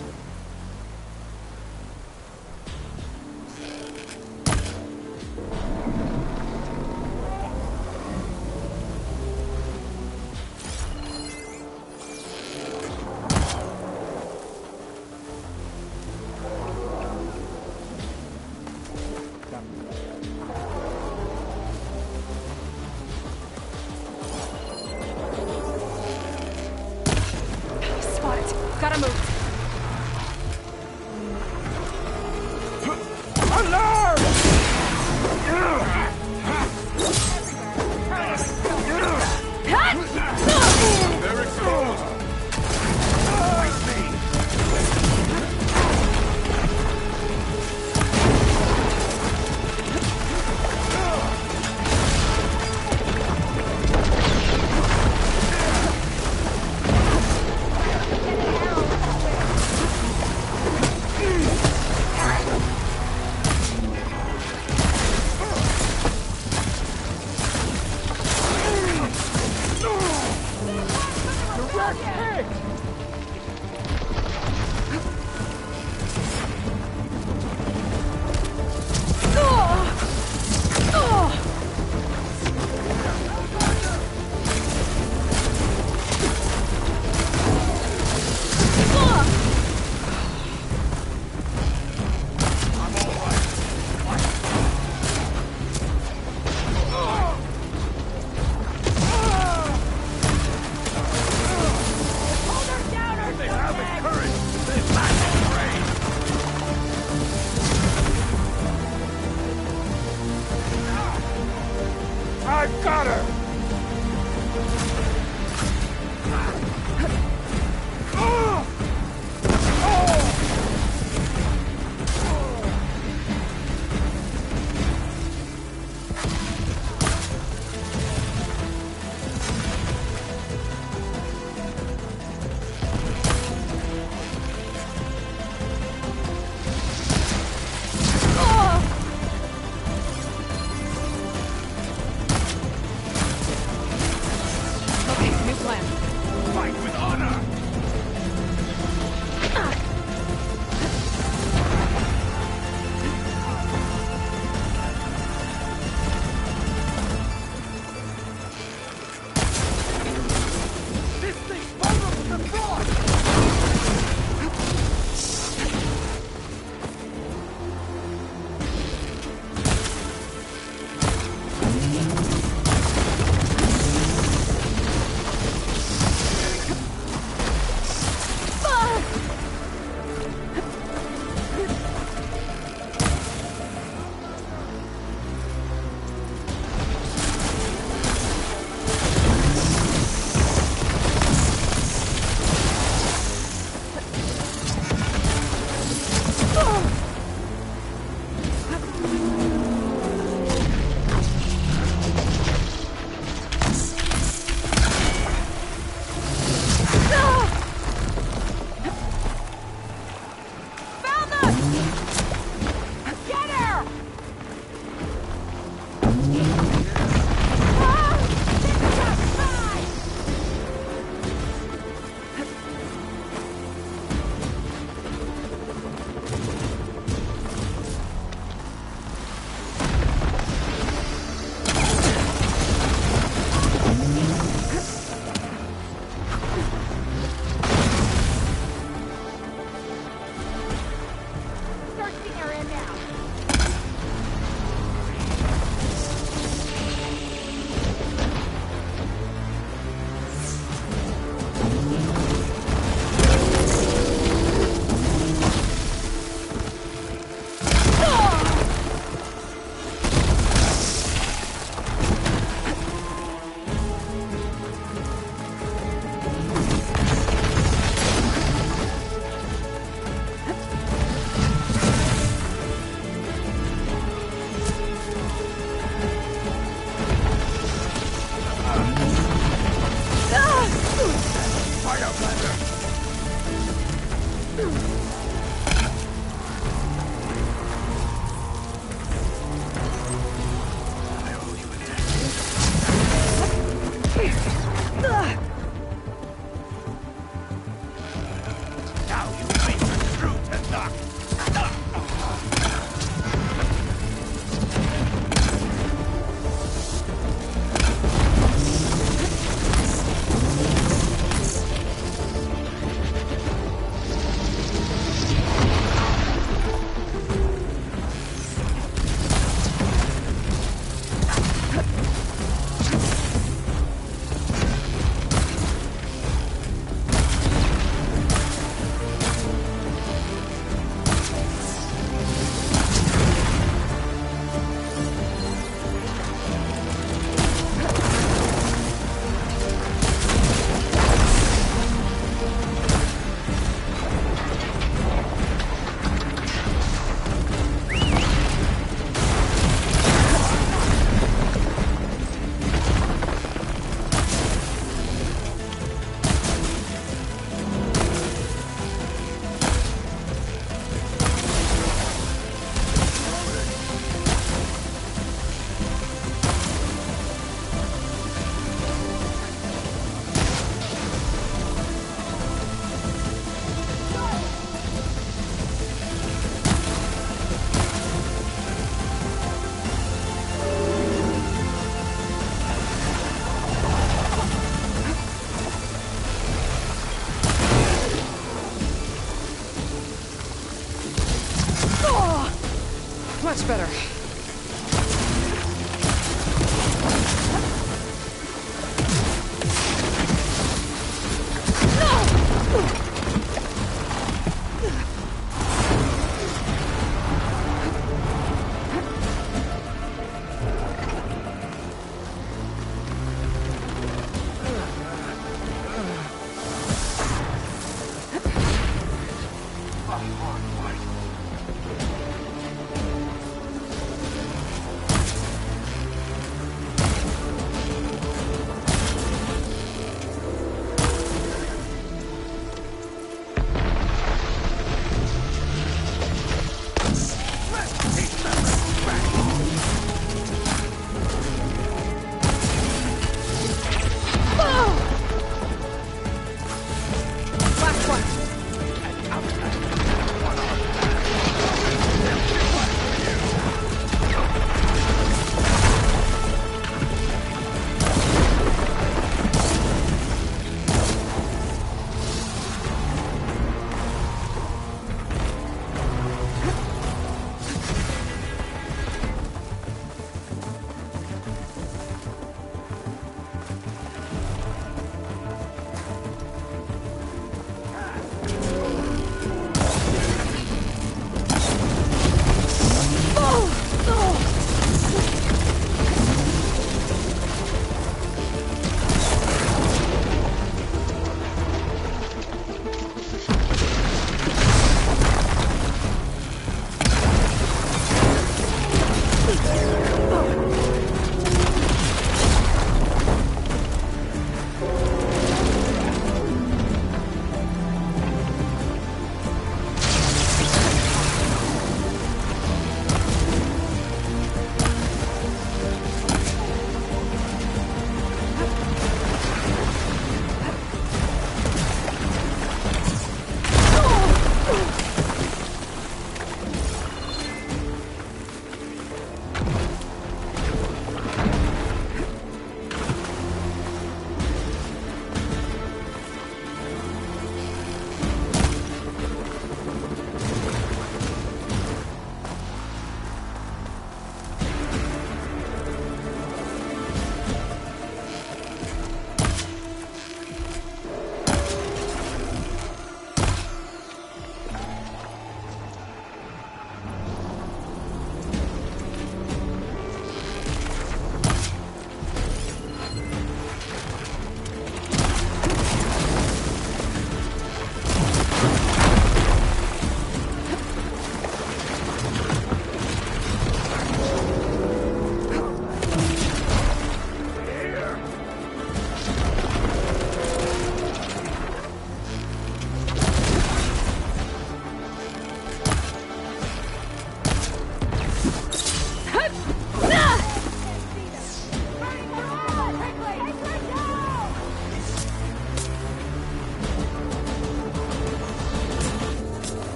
Much better.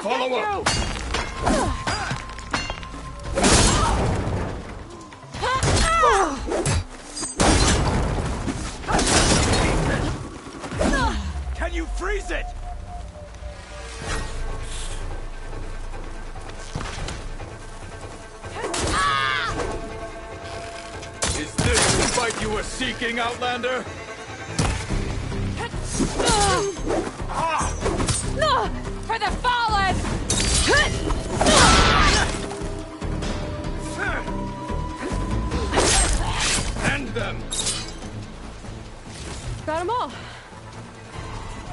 Follow up! Can you freeze it? Is this the fight you were seeking, Outlander? For the fallen! End them! Got them all.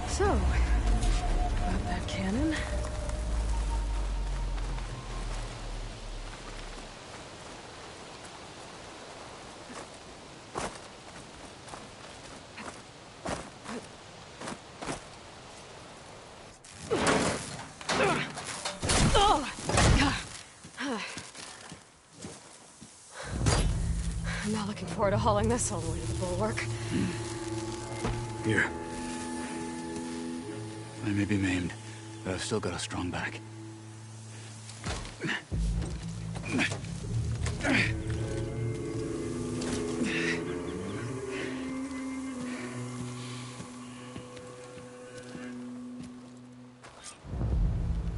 So, about that cannon. I'm not looking forward to hauling this all the way to the bulwark. Here. I may be maimed, but I've still got a strong back.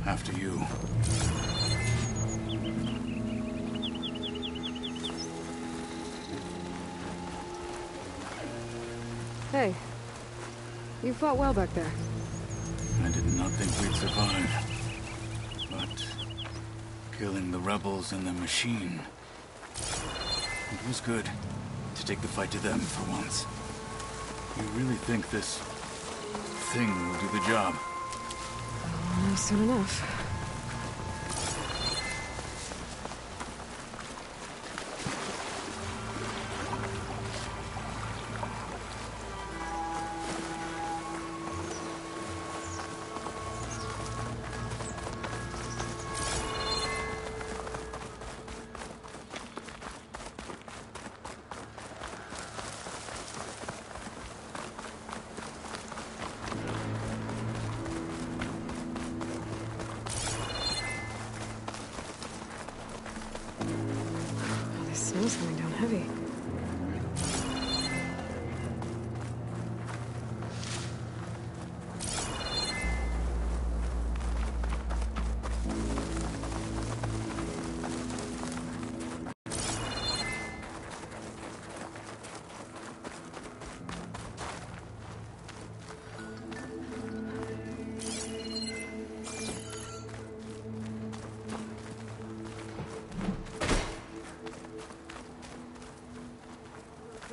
After you. Hey, you fought well back there. I did not think we'd survive. But killing the rebels and the machine, it was good to take the fight to them for once. You really think this thing will do the job? Soon enough. Snow's coming down heavy.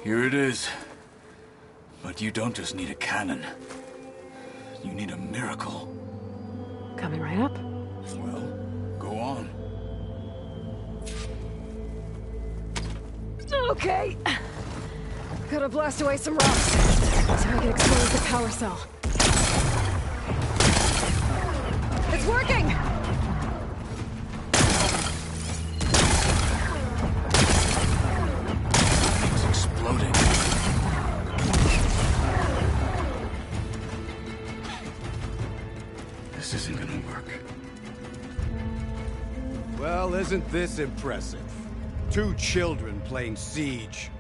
Here it is. But you don't just need a cannon. You need a miracle. Coming right up. Well, go on. Okay. Gotta blast away some rocks so I can expose the power cell. It's working! This isn't gonna work. Well, isn't this impressive? 2 children playing siege.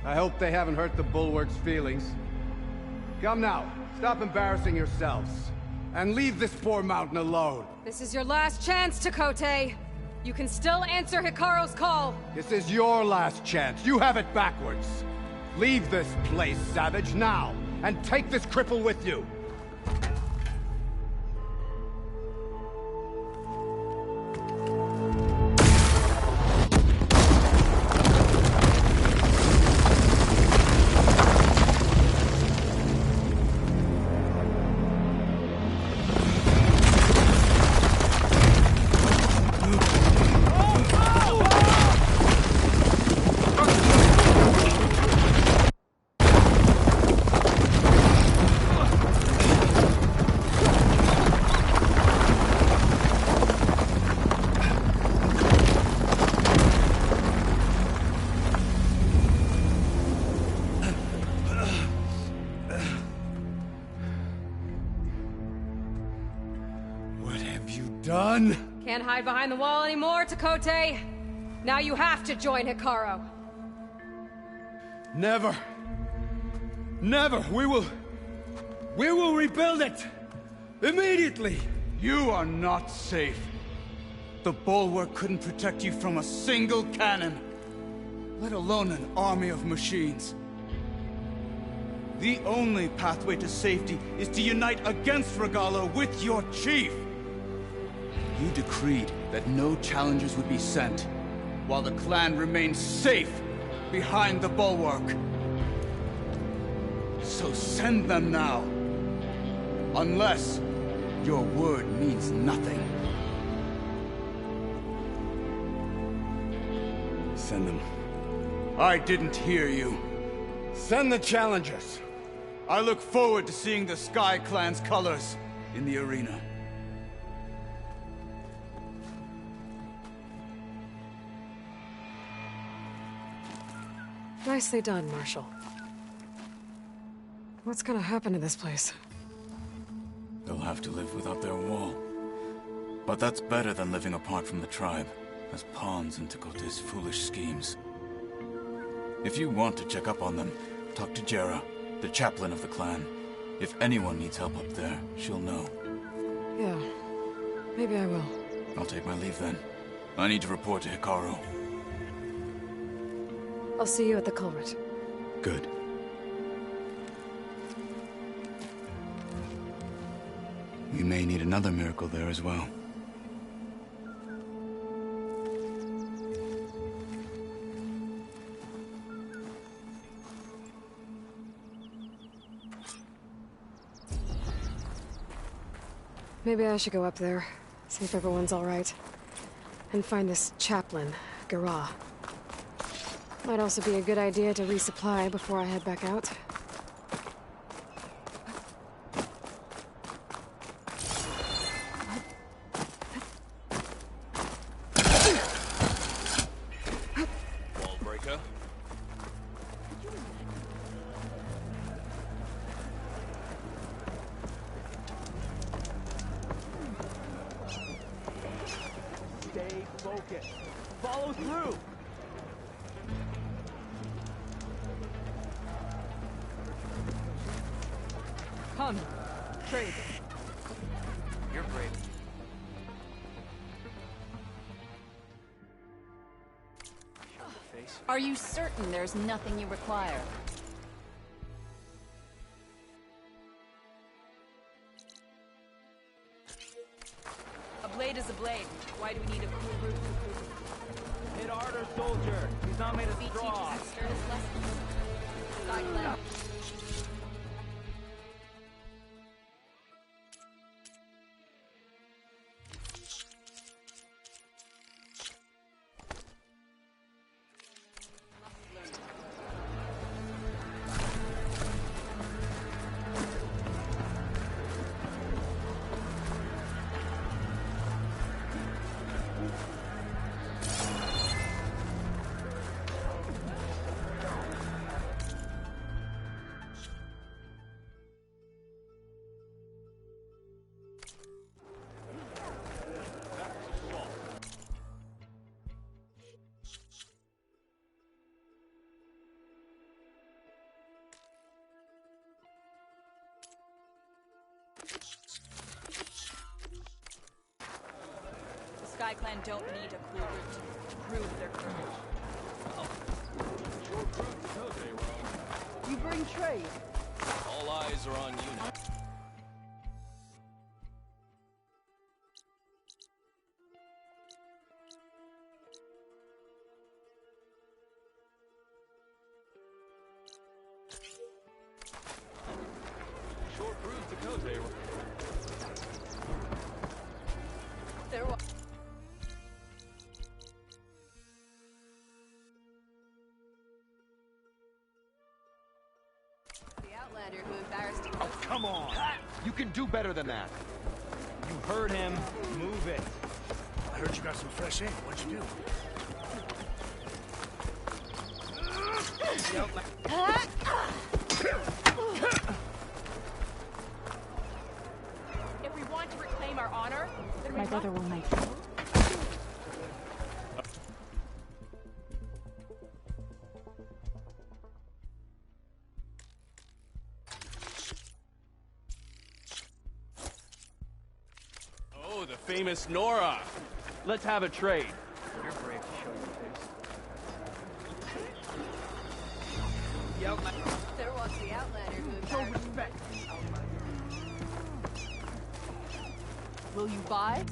I hope they haven't hurt the bulwark's feelings. Come now, stop embarrassing yourselves. And leave this poor mountain alone. This is your last chance, Tenakth. You can still answer Hikaru's call. This is your last chance. You have it backwards. Leave this place, Savage, now. And take this cripple with you. have you done? Can't hide behind the wall anymore, Tekote. Now you have to join Hikaru. Never. Never. We will rebuild it. Immediately. You are not safe. The bulwark couldn't protect you from a single cannon, let alone an army of machines. The only pathway to safety is to unite against Regala with your chief. You decreed that no challengers would be sent, while the clan remains safe behind the bulwark. So send them now. Unless your word means nothing. Send them. I didn't hear you. Send the challengers. I look forward to seeing the Sky Clan's colors in the arena. Nicely done, Marshal. What's gonna happen to this place? They'll have to live without their wall. But that's better than living apart from the tribe, as pawns in Tekote's foolish schemes. If you want to check up on them, talk to Jera, the chaplain of the clan. If anyone needs help up there, she'll know. Yeah, maybe I will. I'll take my leave then. I need to report to Hikaru. I'll see you at the culvert. Good. We may need another miracle there as well. Maybe I should go up there, see if everyone's all right. And find this chaplain, GAIA. Might also be a good idea to resupply before I head back out. Wall breaker. Stay focused. Follow through. Come, trade. You're brave. Are you certain there's nothing you require? A blade is a blade. Why do we need a cool root? Hit harder, soldier. He's not made of straw. Sky Clan don't need a cool root to prove their courage. You bring trade. All eyes are on you now. Sure proves Tekote. There was. Who embarrassed him. Oh, come on! You can do better than that. You heard him. Move it. I heard you got some fresh ink. What'd you do? If we want to reclaim our honor, then My brother will make it. Oh, the famous Nora. Let's have a trade. You're brave to show your face. There was the Outlander who Show respect. Will you buy?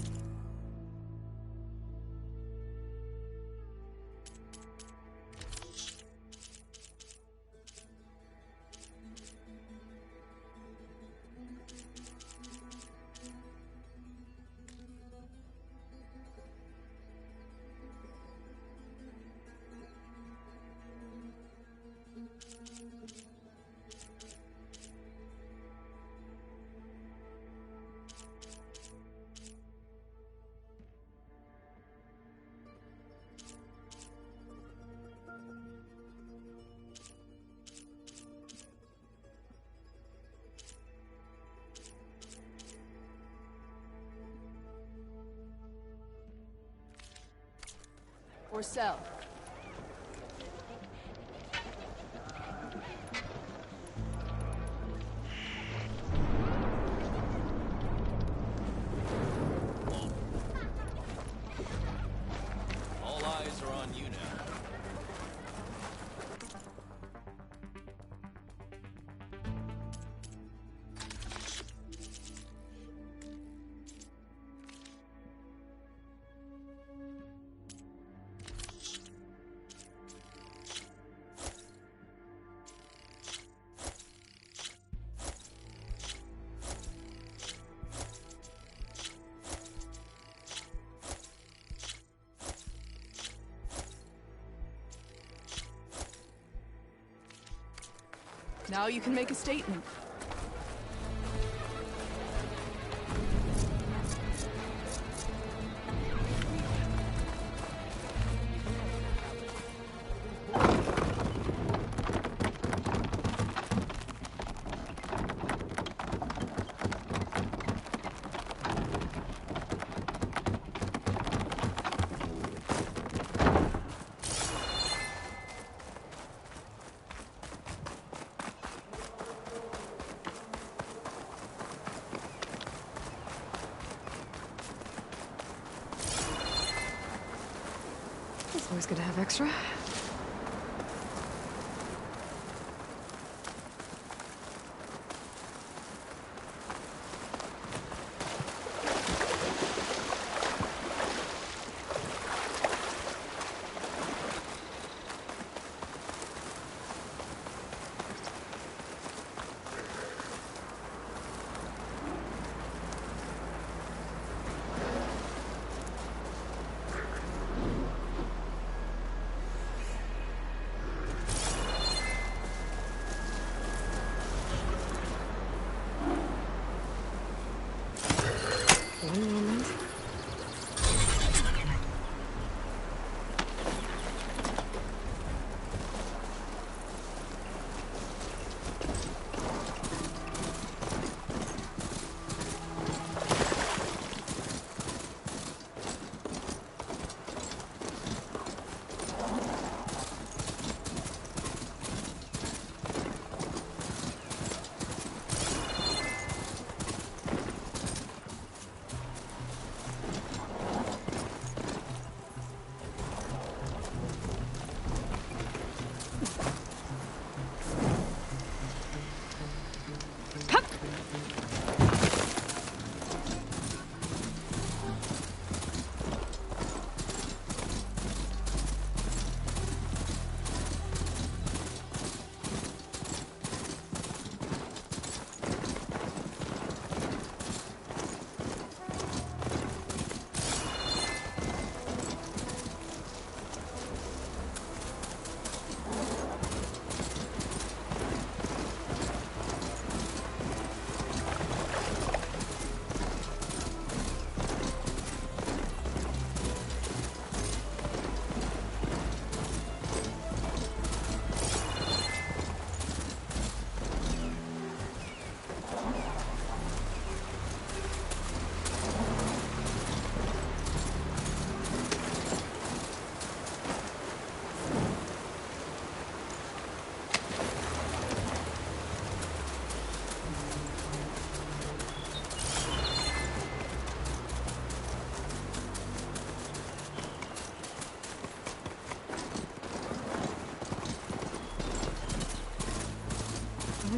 Or sell? All eyes are on you now. Now you can make a statement. It's always good to have extra.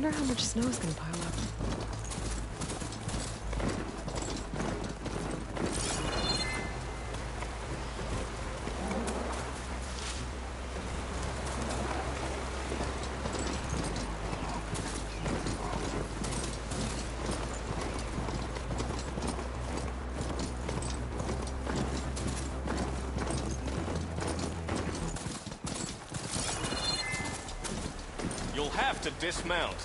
wonder how much snow is gonna pile up. You'll have to dismount.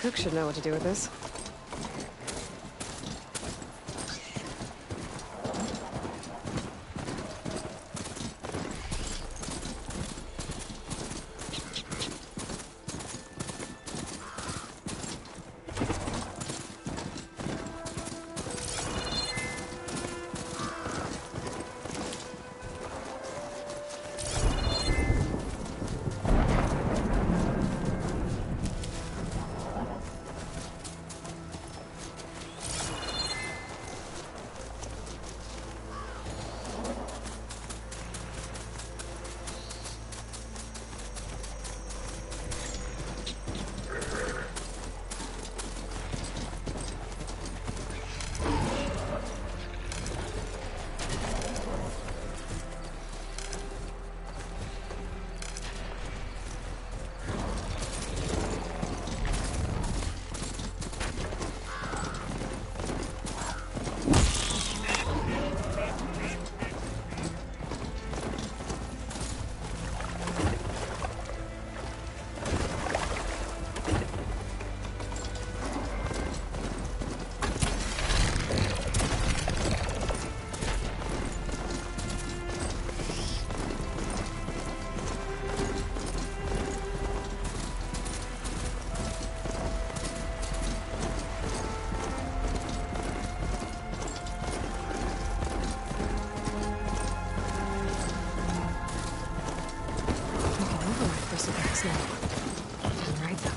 Cook should know what to do with this. slow. Turn right though.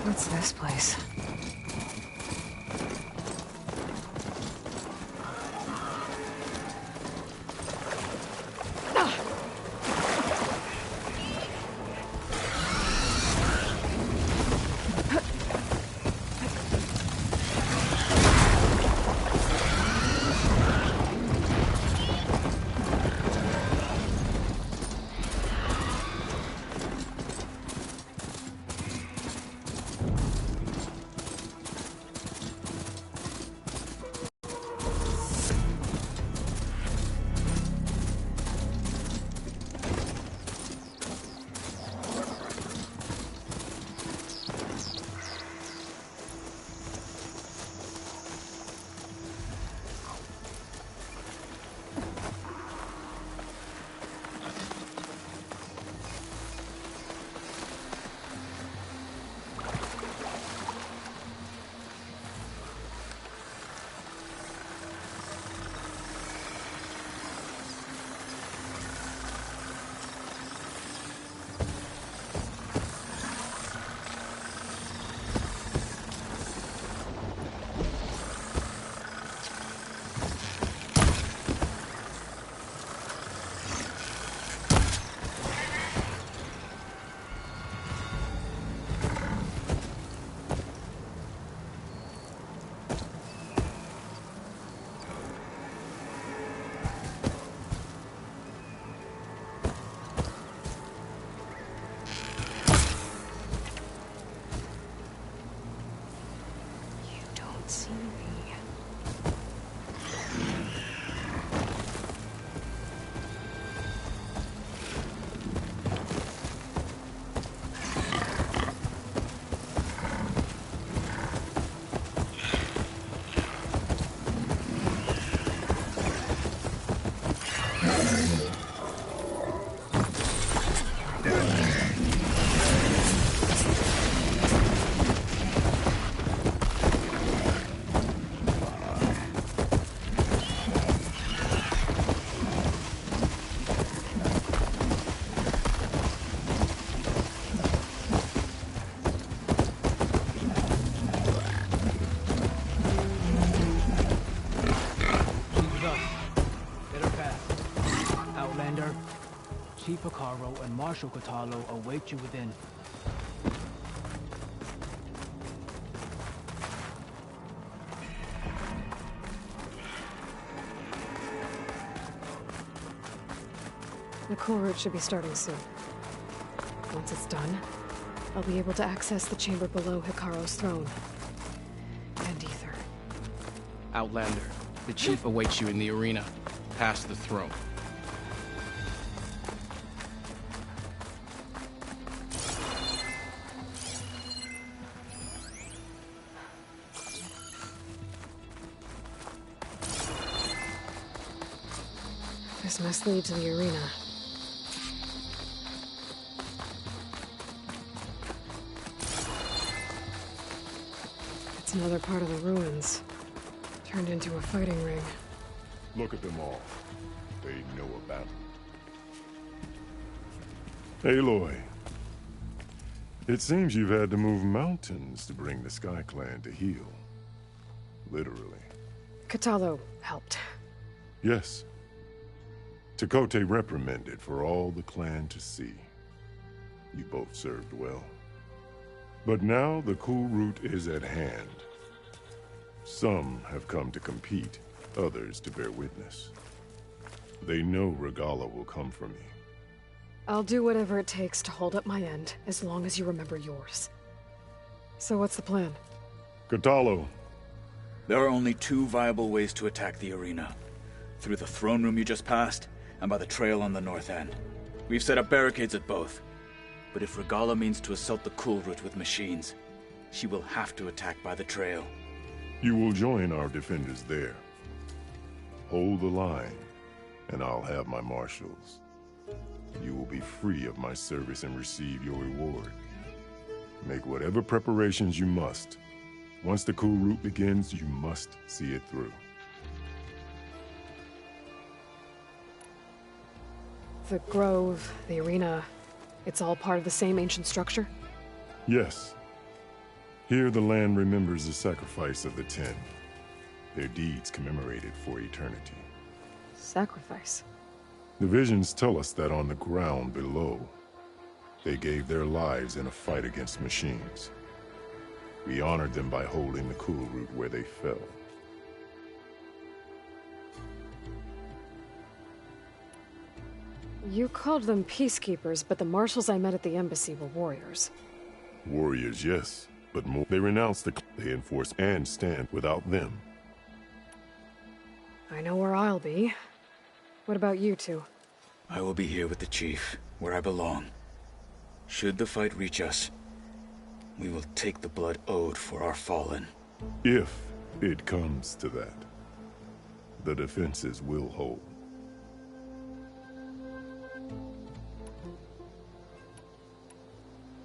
What's this place? Chief Hekarro and Marshal Kotallo await you within. The core route should be starting soon. Once it's done, I'll be able to access the chamber below Hekarro's throne. And Aether. Outlander, the Chief awaits you in the arena, past the throne. This must lead to the arena. It's another part of the ruins. Turned into a fighting ring. Look at them all. They know about it. Aloy. It seems you've had to move mountains to bring the Sky Clan to heel. Literally. Kotallo helped. Yes. Tenakth reprimanded for all the clan to see. You both served well. But now the cool route is at hand. Some have come to compete, others to bear witness. They know Regalla will come for me. I'll do whatever it takes to hold up my end, as long as you remember yours. So what's the plan? Kotallo. There are only two viable ways to attack the arena. Through the throne room you just passed, and by the trail on the north end. We've set up barricades at both. But if Regalla means to assault the cool route with machines, she will have to attack by the trail. You will join our defenders there. Hold the line, and I'll have my marshals. You will be free of my service and receive your reward. Make whatever preparations you must. Once the cool route begins, you must see it through. The grove, the arena, it's all part of the same ancient structure? Yes. Here the land remembers the sacrifice of the 10. Their deeds commemorated for eternity. Sacrifice? The visions tell us that on the ground below, they gave their lives in a fight against machines. We honored them by holding the cool route where they fell. You called them peacekeepers, but the marshals I met at the embassy were warriors. Warriors, yes, but more. They renounce they enforce and stand without them. I know where I'll be. What about you two? I will be here with the chief, where I belong. Should the fight reach us, we will take the blood owed for our fallen. If it comes to that, the defenses will hold.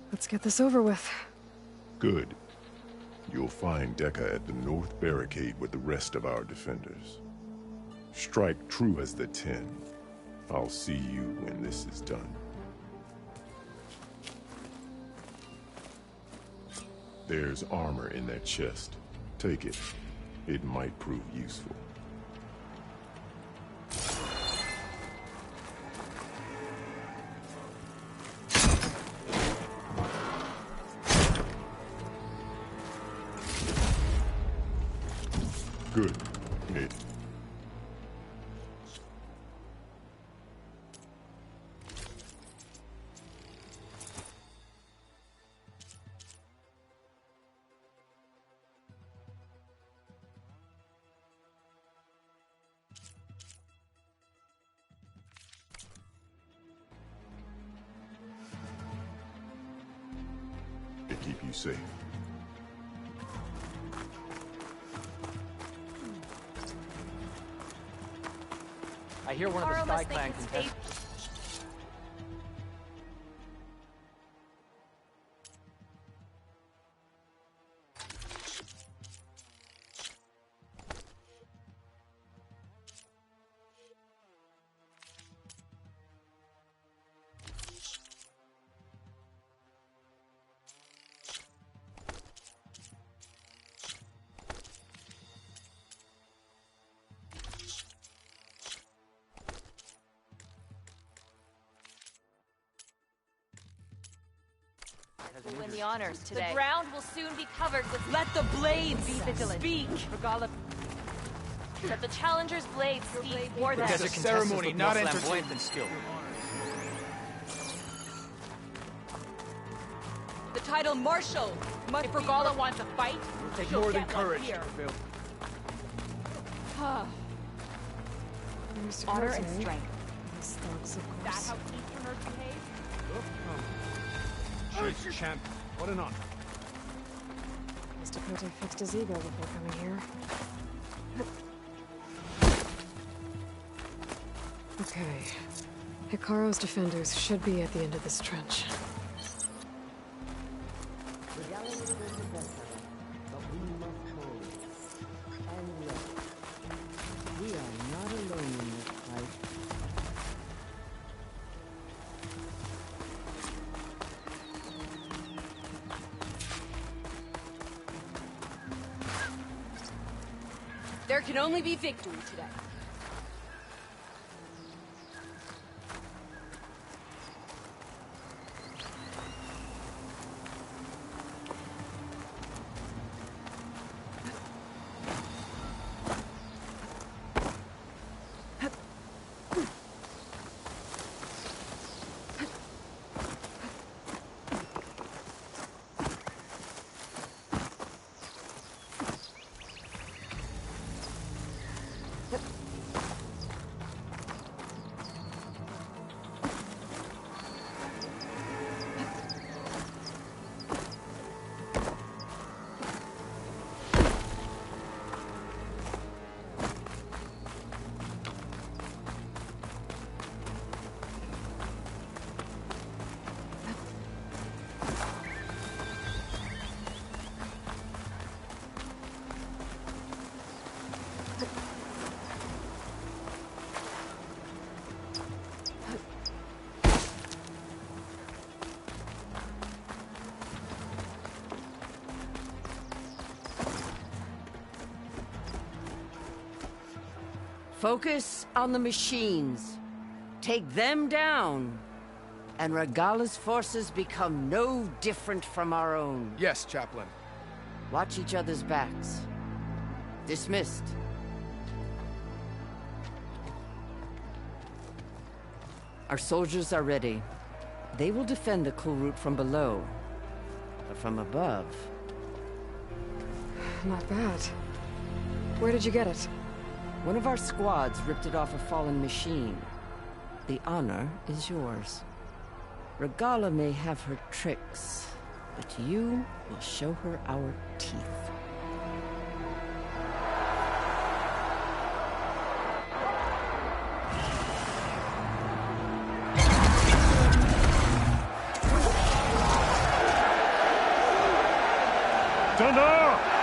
Let's get this over with. Good. You'll find Dekka at the north barricade with the rest of our defenders. Strike true as the 10. I'll see you when this is done. There's armor in that chest. Take it. It might prove useful. Good. Mid. To keep you safe. I hear one of the Sky Clan contestants. We'll win the honors today. The ground will soon be covered with... Let the blades be vigilant. Speak! Regalla... Let the challenger's blades speak for them. There's a ceremony, not entertainment and skill. The title Marshal. If Regalla wants a fight, Take she'll more than get one courage here. to prevail. Honor and strength. These thugs, of That course. how Easterners behave? She's champ. What an honor. Mr. Kote fixed his ego before coming here. Okay. Hikaru's defenders should be at the end of this trench. We are not alone in this fight. There can only be victory today. Focus on the machines. Take them down, and Regala's forces become no different from our own. Yes, Chaplain. Watch each other's backs. Dismissed. Our soldiers are ready. They will defend the cool route from below. But from above... Not bad. Where did you get it? One of our squads ripped it off a fallen machine. The honor is yours. Regala may have her tricks, but you will show her our teeth. Tenakth!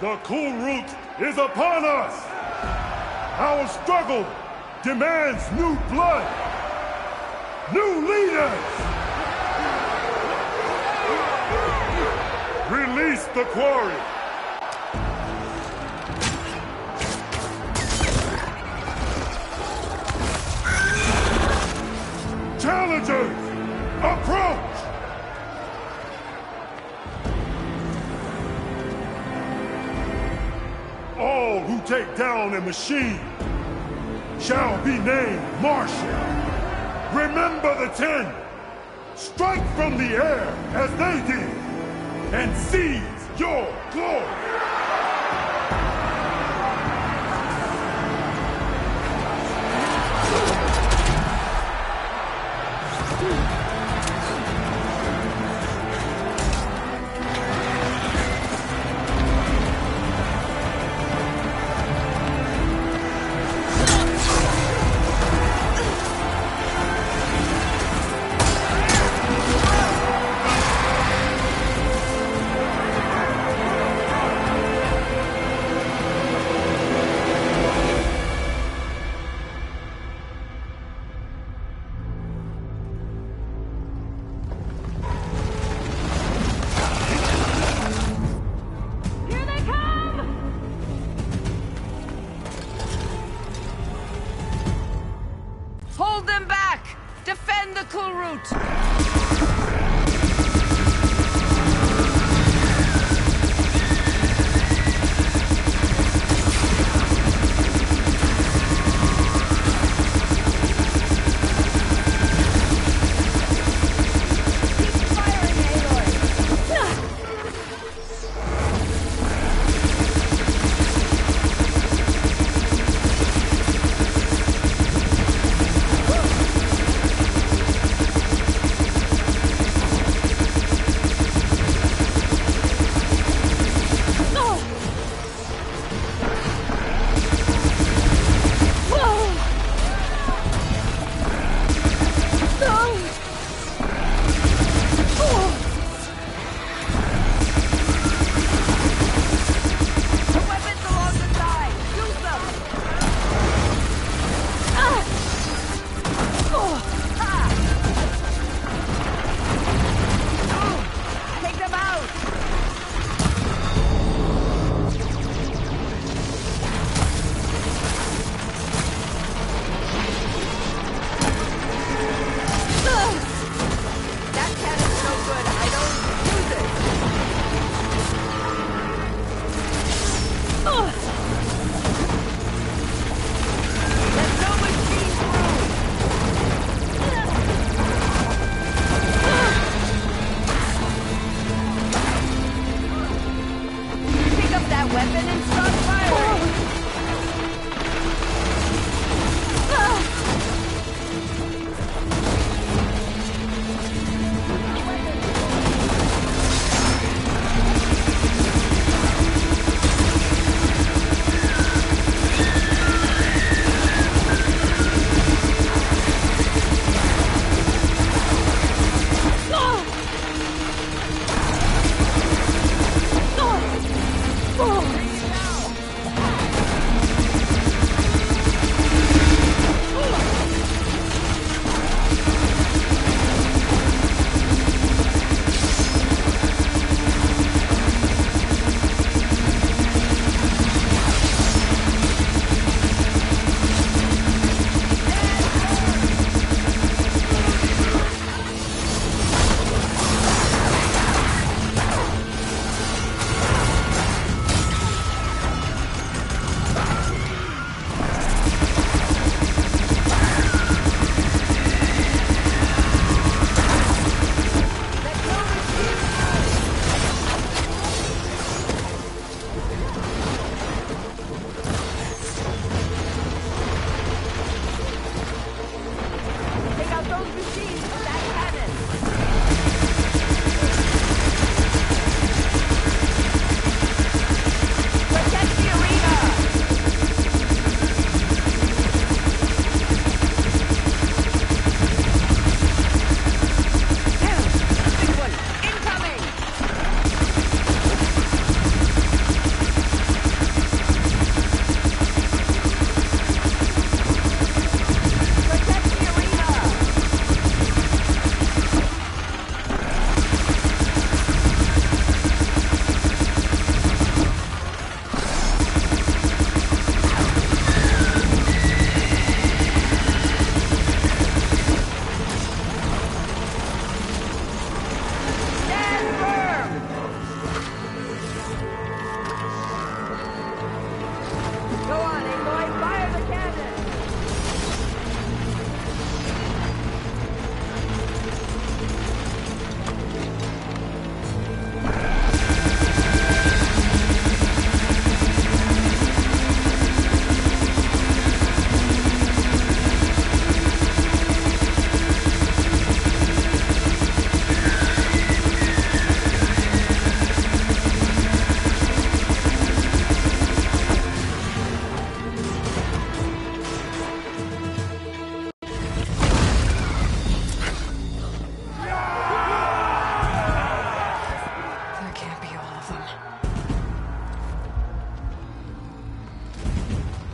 The cool route is upon us! Our struggle demands new blood! New leaders! Release the quarry! Challengers, approach! All who take down a machine shall be named Marshal. Remember the 10. Strike from the air as they did, and seize your glory! Hold them back! Defend the cool route!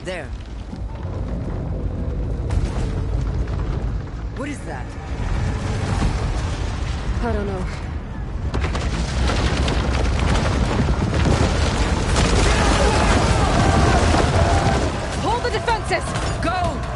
There. What is that? I don't know. Hold the defenses! Go!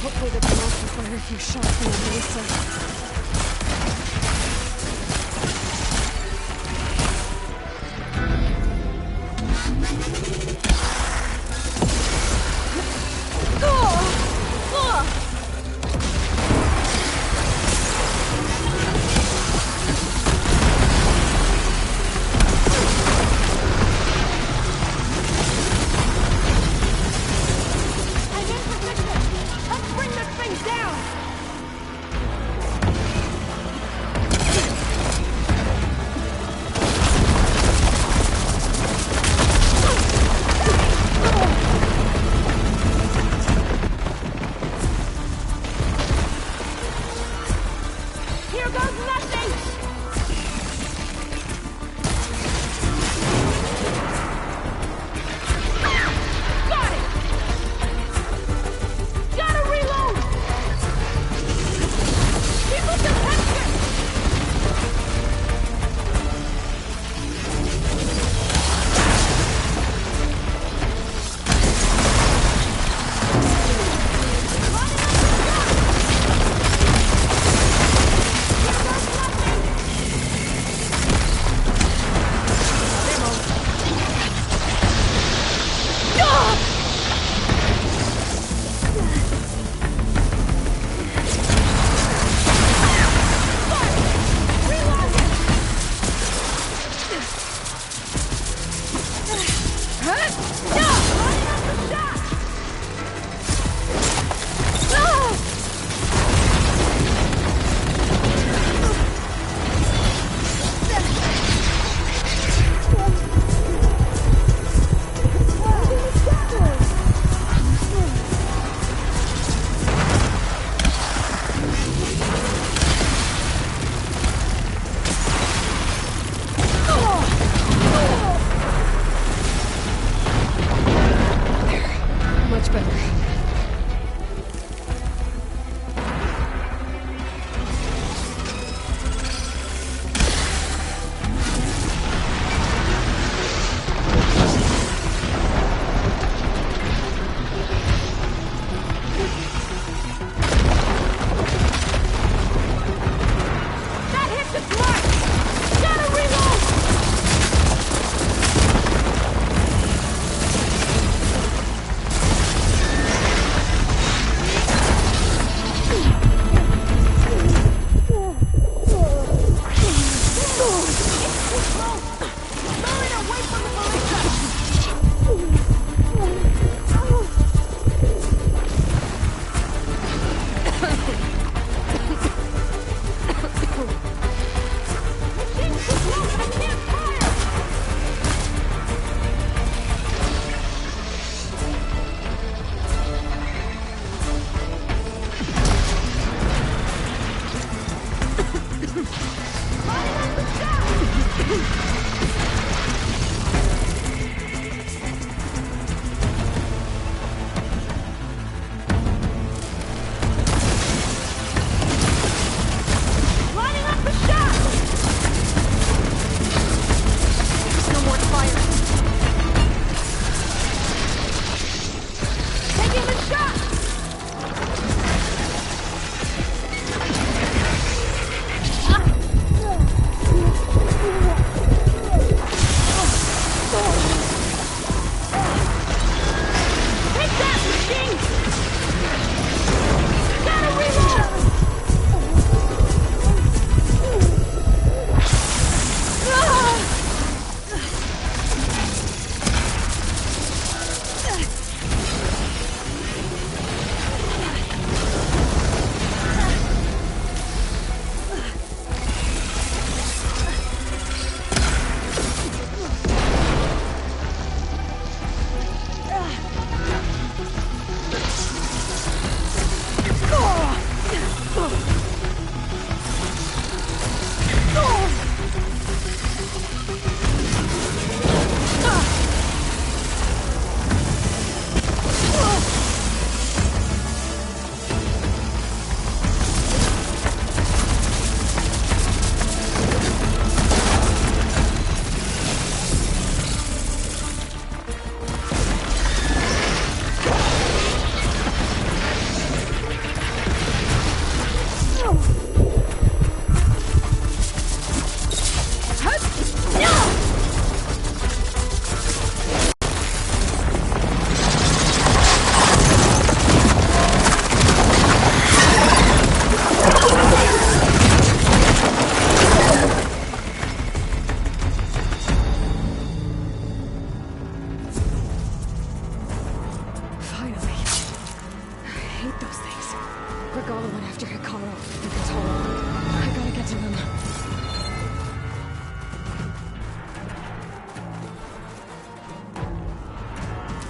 Hopefully the Tenakth will fire a few shots from the base.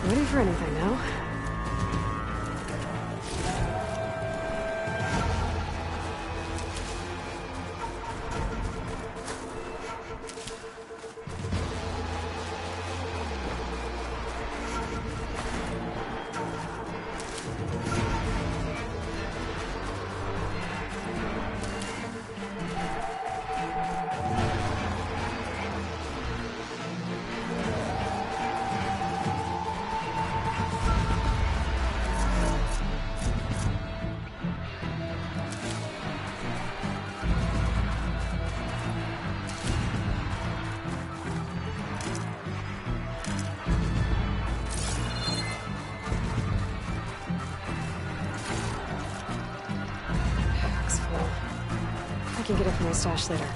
Ready for anything now? I can get it from my stash later.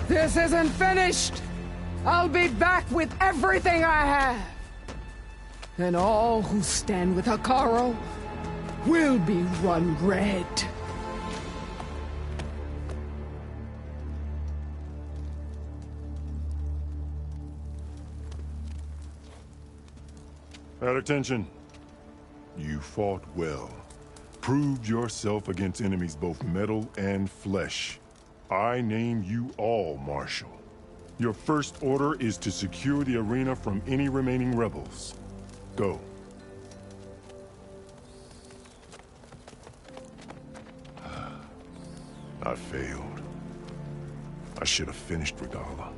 This isn't finished! I'll be back with everything I have! Then all who stand with Hekarro will be run red. At attention. You fought well. Proved yourself against enemies both metal and flesh. I name you all Marshal. Your first order is to secure the arena from any remaining rebels. Go. I failed. I should have finished Regala.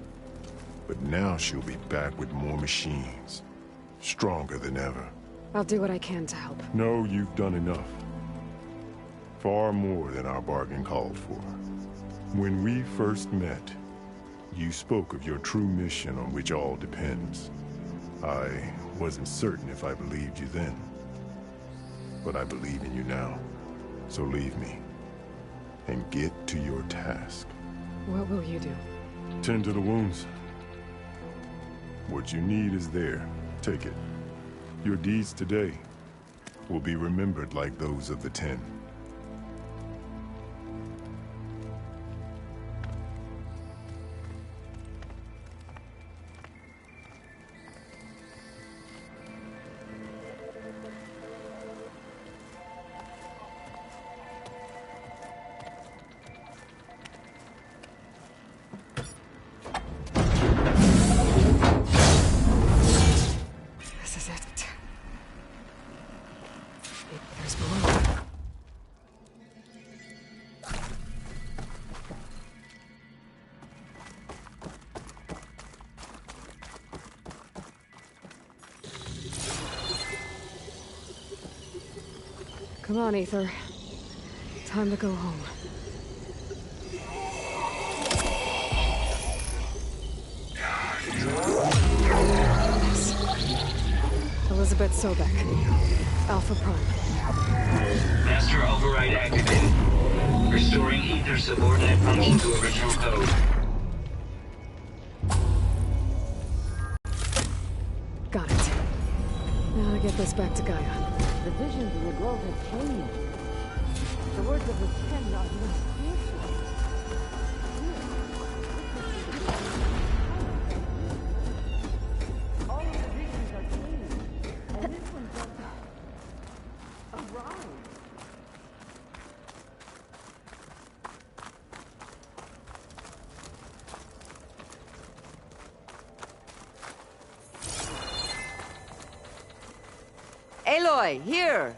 But now she'll be back with more machines. Stronger than ever. I'll do what I can to help. No, you've done enough. Far more than our bargain called for. When we first met, you spoke of your true mission on which all depends. I wasn't certain if I believed you then. But I believe in you now. So leave me. And get to your task. What will you do? Tend to the wounds. What you need is there. Take it. Your deeds today will be remembered like those of the 10. Come on, Aether. Time to go home. Elizabeth Sobek. Alpha Prime. Master override activated. Restoring Aether subordinate function to original code. Got it. Now to get this back to Gaia. The visions of the grove have changed. The words of the 10 are less fearful. All of the visions are changed, and this one doesn't arise. Aloy, here!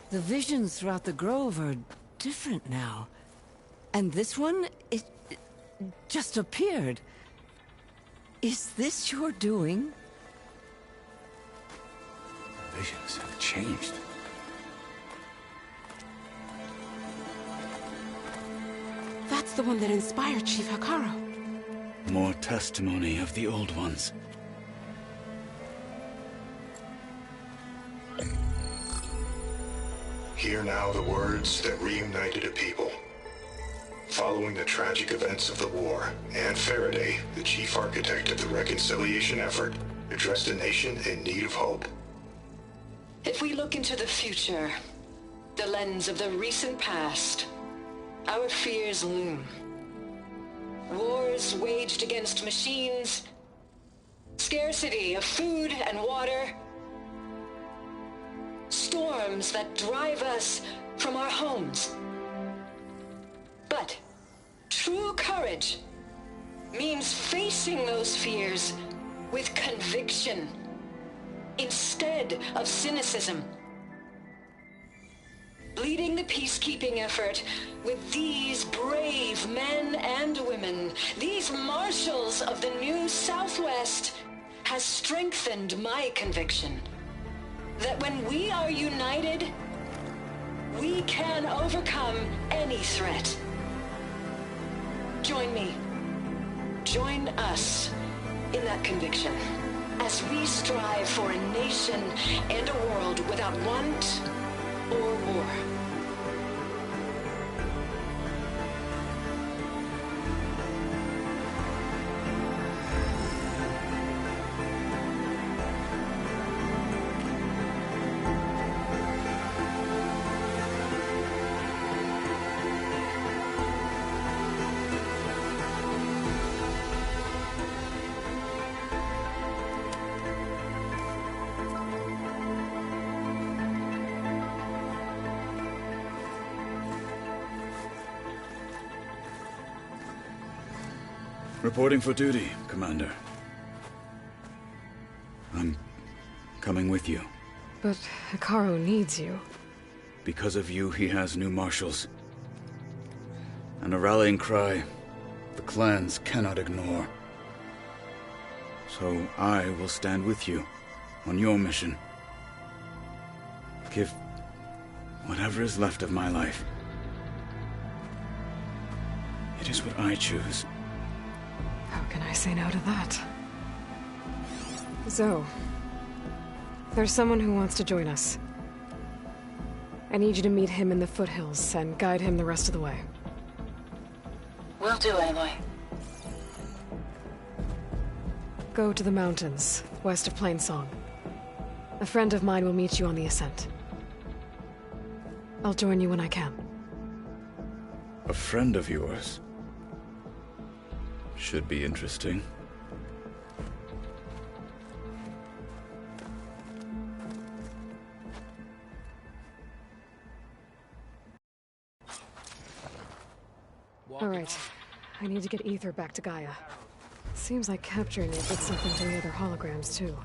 The visions throughout the grove are different now. And this one, it just appeared. Is this your doing? Visions have changed. That's the one that inspired Chief Hekarro. More testimony of the old ones. Hear now the words that reunited a people. Following the tragic events of the war, Anne Faraday, the chief architect of the reconciliation effort, addressed a nation in need of hope. If we look into the future, the lens of the recent past, our fears loom. Wars waged against machines, scarcity of food and water, storms that drive us from our homes. But true courage means facing those fears with conviction instead of cynicism. leading the peacekeeping effort with these brave men and women, these marshals of the new Southwest, has strengthened my conviction that when we are united, we can overcome any threat. Join me. Join us in that conviction as we strive for a nation and a world without want or war. Reporting for duty, Commander. I'm coming with you. But Hikaru needs you. Because of you, he has new marshals. And a rallying cry the clans cannot ignore. So I will stand with you on your mission. Give whatever is left of my life. It is what I choose. How can I say no to that? Zoe, there's someone who wants to join us. I need you to meet him in the foothills and guide him the rest of the way. Will do, Aloy. Go to the mountains, west of Plainsong. A friend of mine will meet you on the ascent. I'll join you when I can. A friend of yours? Should be interesting. All right. I need to get Aether back to Gaia. Seems like capturing it did something to the other holograms, too.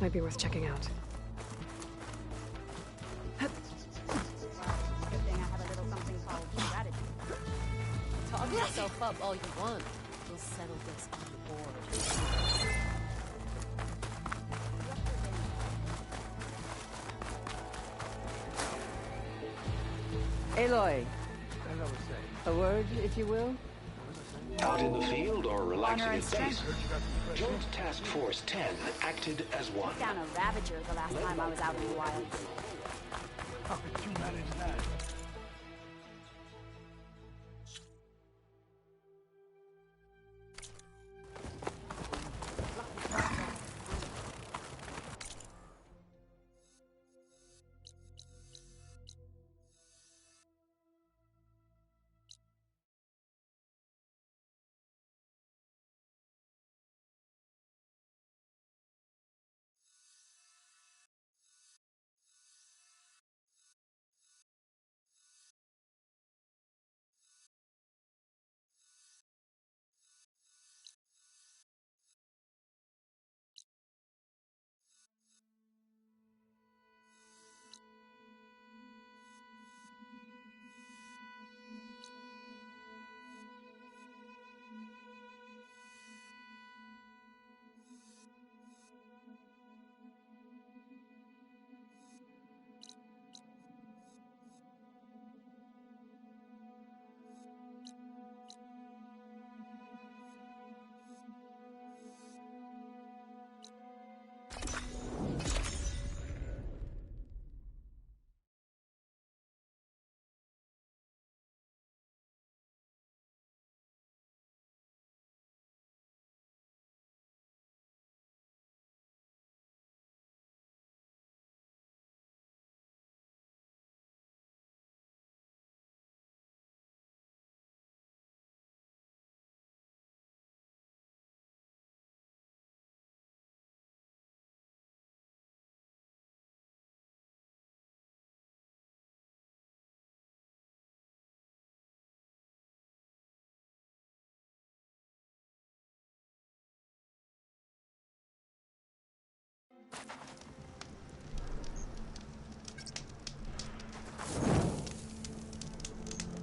Might be worth checking out. Talk yourself up all you want. We'll settle this on the board. Aloy. A word, if you will? Out in the field or relaxing at base, Joint Task Force 10 acted as one. Down a Ravager the last time I was out in the wild. How could you manage that?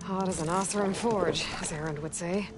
Hot as an Oseram forge, as Aaron would say.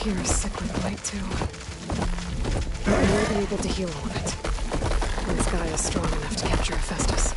You're sick with blight too. I may be able to heal all of it. And this guy is strong enough to capture Hephaestus.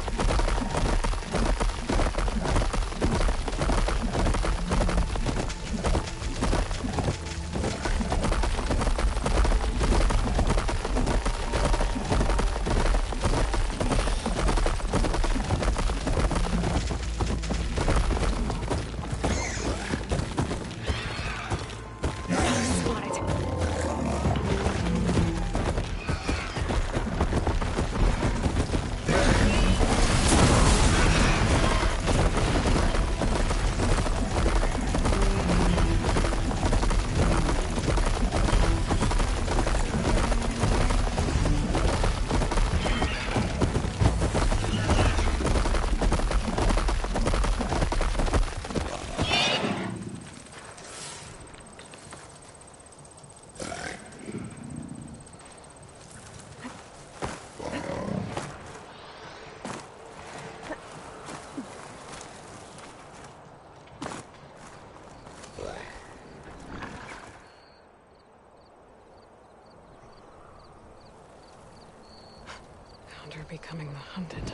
Her becoming the hunted.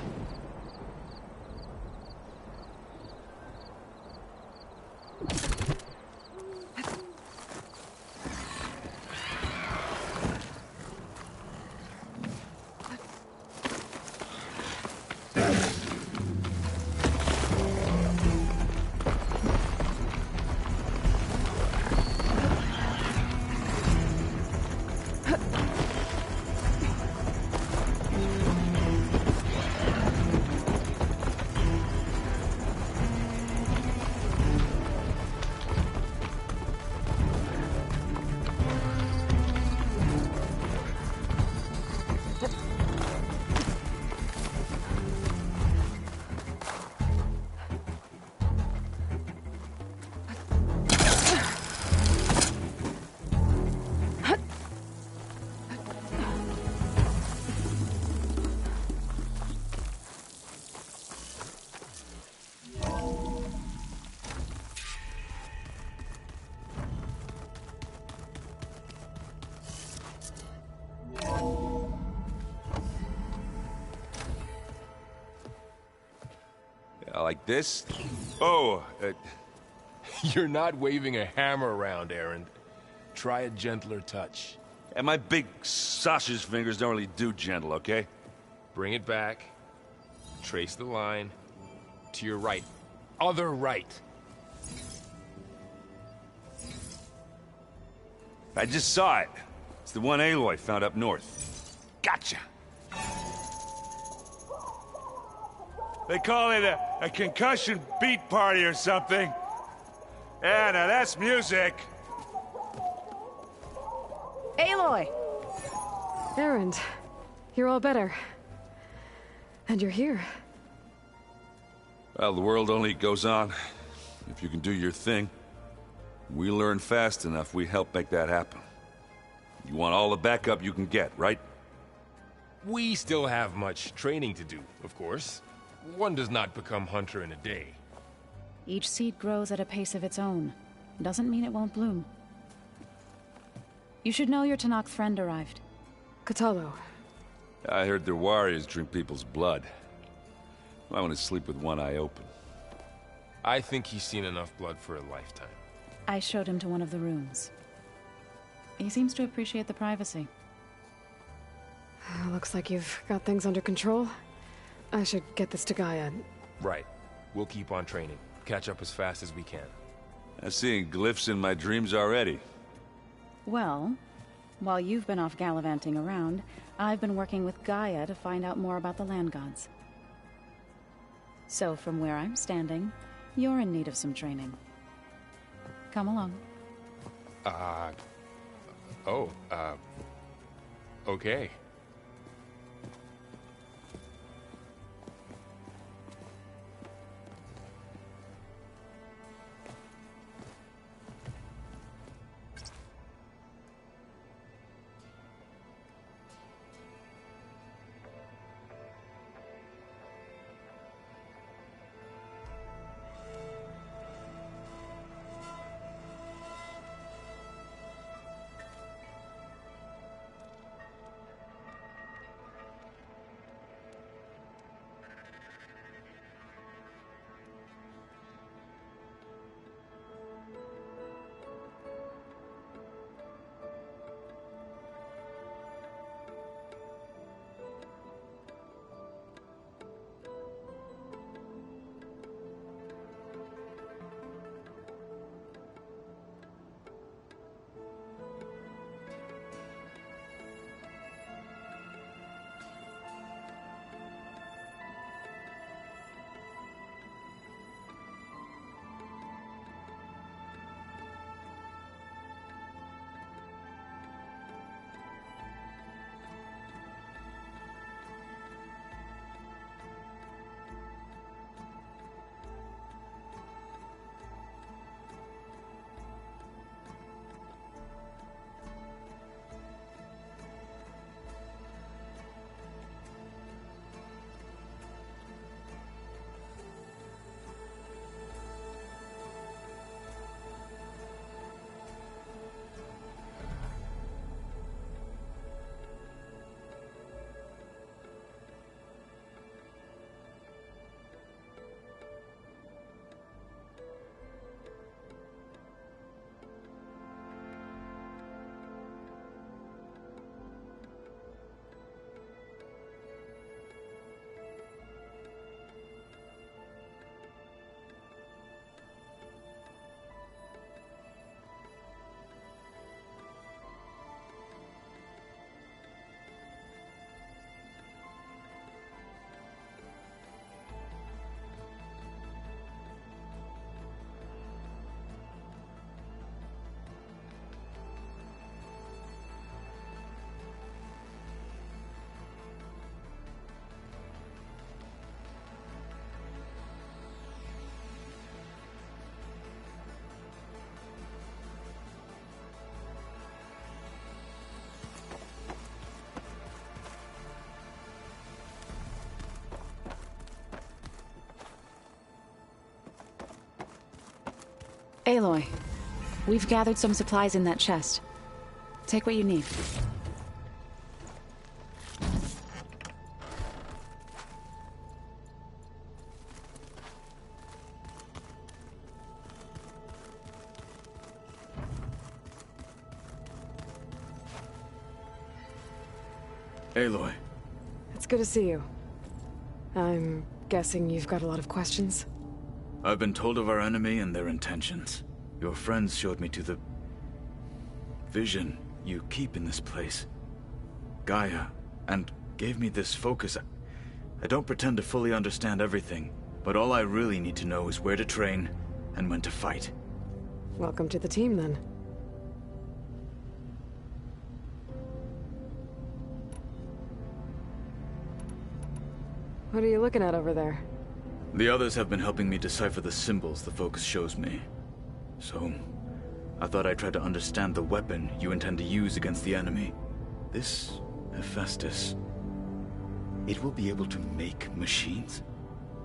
like this. Oh, you're not waving a hammer around, Aaron. Try a gentler touch. And my big sausage fingers don't really do gentle, okay? Bring it back. Trace the line. To your right. Other right. I just saw it. It's the one Aloy found up north. Gotcha! They call it a concussion beat party or something. Yeah, now that's music. Aloy! Erend, you're all better. And you're here. Well, the world only goes on if you can do your thing. We learn fast enough, we help make that happen. You want all the backup you can get, right? We still have much training to do, of course. One does not become hunter in a day. Each seed grows at a pace of its own. Doesn't mean it won't bloom. You should know your Tenakth friend arrived. Katalo. I heard their warriors drink people's blood. I want to sleep with one eye open. I think he's seen enough blood for a lifetime. I showed him to one of the rooms. He seems to appreciate the privacy. Looks like you've got things under control. I should get this to GAIA. Right. We'll keep on training. Catch up as fast as we can. I'm seeing glyphs in my dreams already. Well, while you've been off gallivanting around, I've been working with GAIA to find out more about the land gods. So from where I'm standing, you're in need of some training. Come along. Okay. Aloy, we've gathered some supplies in that chest. Take what you need. Aloy. It's good to see you. I'm guessing you've got a lot of questions? I've been told of our enemy and their intentions. Your friends showed me to the vision you keep in this place, GAIA, and gave me this focus. I don't pretend to fully understand everything, but all I really need to know is where to train and when to fight. Welcome to the team, then. What are you looking at over there? The others have been helping me decipher the symbols the focus shows me. So, I thought I'd try to understand the weapon you intend to use against the enemy. This Hephaestus, it will be able to make machines?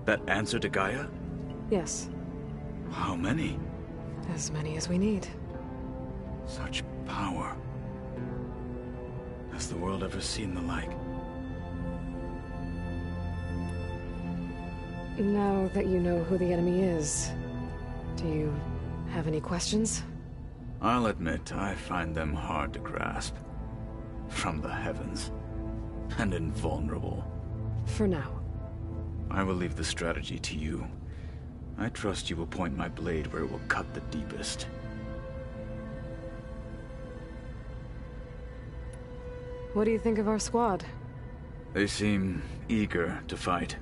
That answer to GAIA? Yes. How many? As many as we need. Such power. Has the world ever seen the like? Now that you know who the enemy is, do you have any questions? I'll admit, I find them hard to grasp. From the heavens. And invulnerable. For now. I will leave the strategy to you. I trust you will point my blade where it will cut the deepest. What do you think of our squad? They seem eager to fight.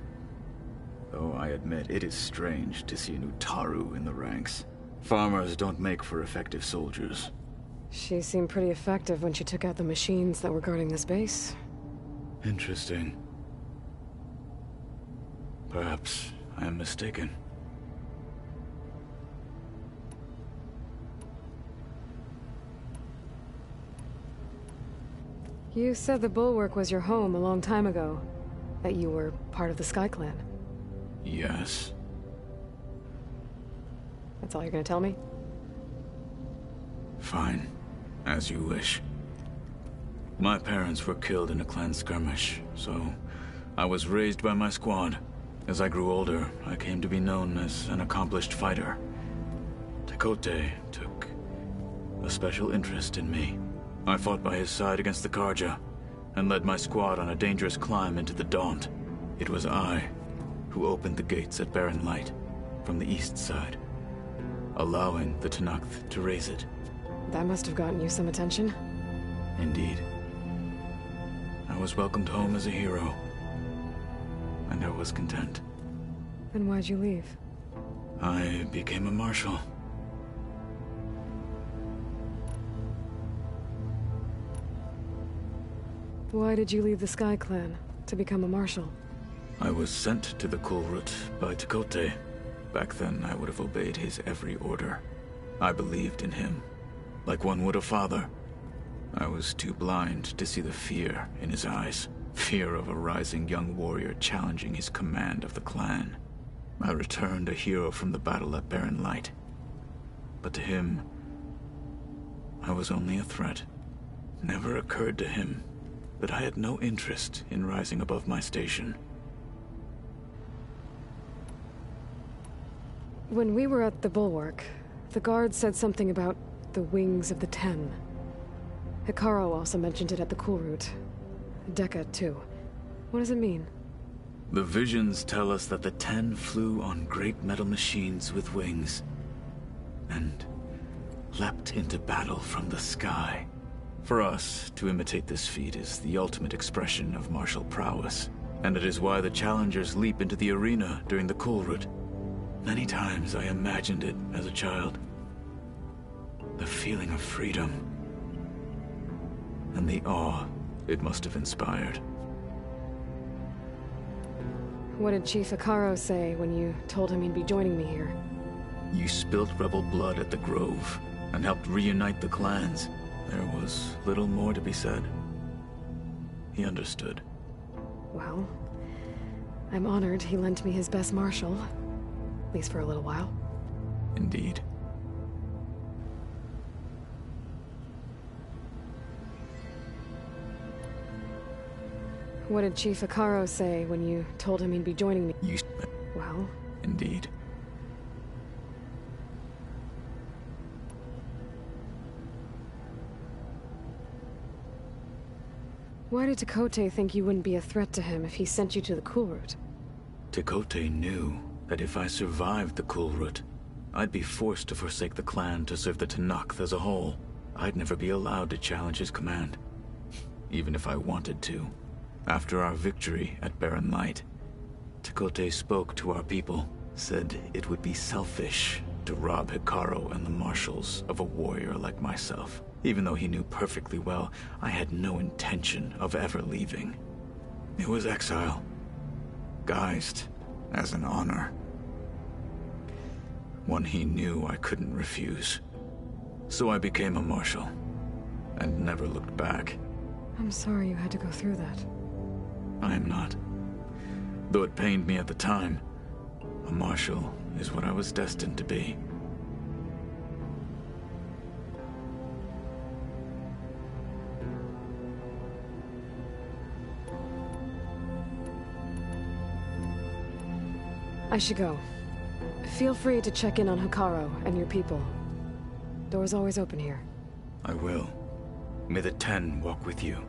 Though I admit it is strange to see a new Taru in the ranks. Farmers don't make for effective soldiers. She seemed pretty effective when she took out the machines that were guarding this base. Interesting. Perhaps I am mistaken. You said the Bulwark was your home a long time ago. That you were part of the Sky Clan. Yes. That's all you're gonna tell me? Fine. As you wish. My parents were killed in a clan skirmish, so I was raised by my squad. As I grew older, I came to be known as an accomplished fighter. Tenakth took a special interest in me. I fought by his side against the Karja, and led my squad on a dangerous climb into the Daunt. It was I who opened the gates at Barren Light, from the east side, allowing the Tenakth to raise it. That must have gotten you some attention. Indeed. I was welcomed home as a hero, and I was content. Then why'd you leave? I became a marshal. Why did you leave the Sky Clan to become a marshal? I was sent to the Kulrut by Tenakth. Back then, I would have obeyed his every order. I believed in him, like one would a father. I was too blind to see the fear in his eyes. Fear of a rising young warrior challenging his command of the clan. I returned a hero from the battle at Barren Light. But to him, I was only a threat. Never occurred to him that I had no interest in rising above my station. When we were at the Bulwark, the guard said something about the Wings of the Ten. Hekarro also mentioned it at the Kulrut. Dekka, too. What does it mean? The visions tell us that the Ten flew on great metal machines with wings, and leapt into battle from the sky. For us, to imitate this feat is the ultimate expression of martial prowess, and it is why the challengers leap into the arena during the Kulrut. Many times I imagined it as a child. The feeling of freedom, and the awe it must have inspired. What did Chief Hekarro say when you told him you'd be joining me here? You spilled rebel blood at the Grove, and helped reunite the clans. There was little more to be said. He understood. Well, I'm honored he lent me his best marshal. At least for a little while. Indeed. What did Chief Hekarro say when you told him he'd be joining me? Well? Indeed. Why did Tenakth think you wouldn't be a threat to him if he sent you to the Cool Route? Tenakth knew that if I survived the Cool Route, I'd be forced to forsake the clan to serve the Tenakth as a whole. I'd never be allowed to challenge his command, even if I wanted to. After our victory at Barren Light, Tenakth spoke to our people, said it would be selfish to rob Hekarro and the Marshals of a warrior like myself, even though he knew perfectly well I had no intention of ever leaving. It was exile, guised as an honor. One he knew I couldn't refuse. So I became a Marshal, and never looked back. I'm sorry you had to go through that. I am not. Though it pained me at the time, a Marshal is what I was destined to be. I should go. Feel free to check in on Hekarro and your people. Door's always open here. I will. May the Ten walk with you.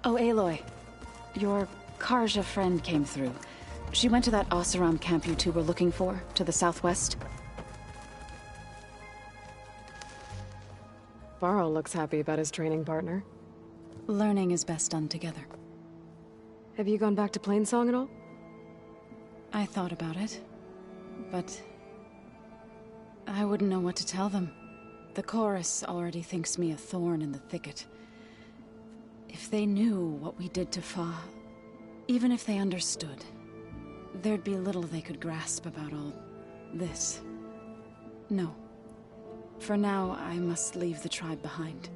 Oh, Aloy. Your Karja friend came through. She went to that Oseram camp you two were looking for, to the southwest. Varl looks happy about his training partner. Learning is best done together. Have you gone back to Plainsong at all? I thought about it, but I wouldn't know what to tell them. The chorus already thinks me a thorn in the thicket. If they knew what we did to Fa, even if they understood, there'd be little they could grasp about all this. No. For now, I must leave the tribe behind.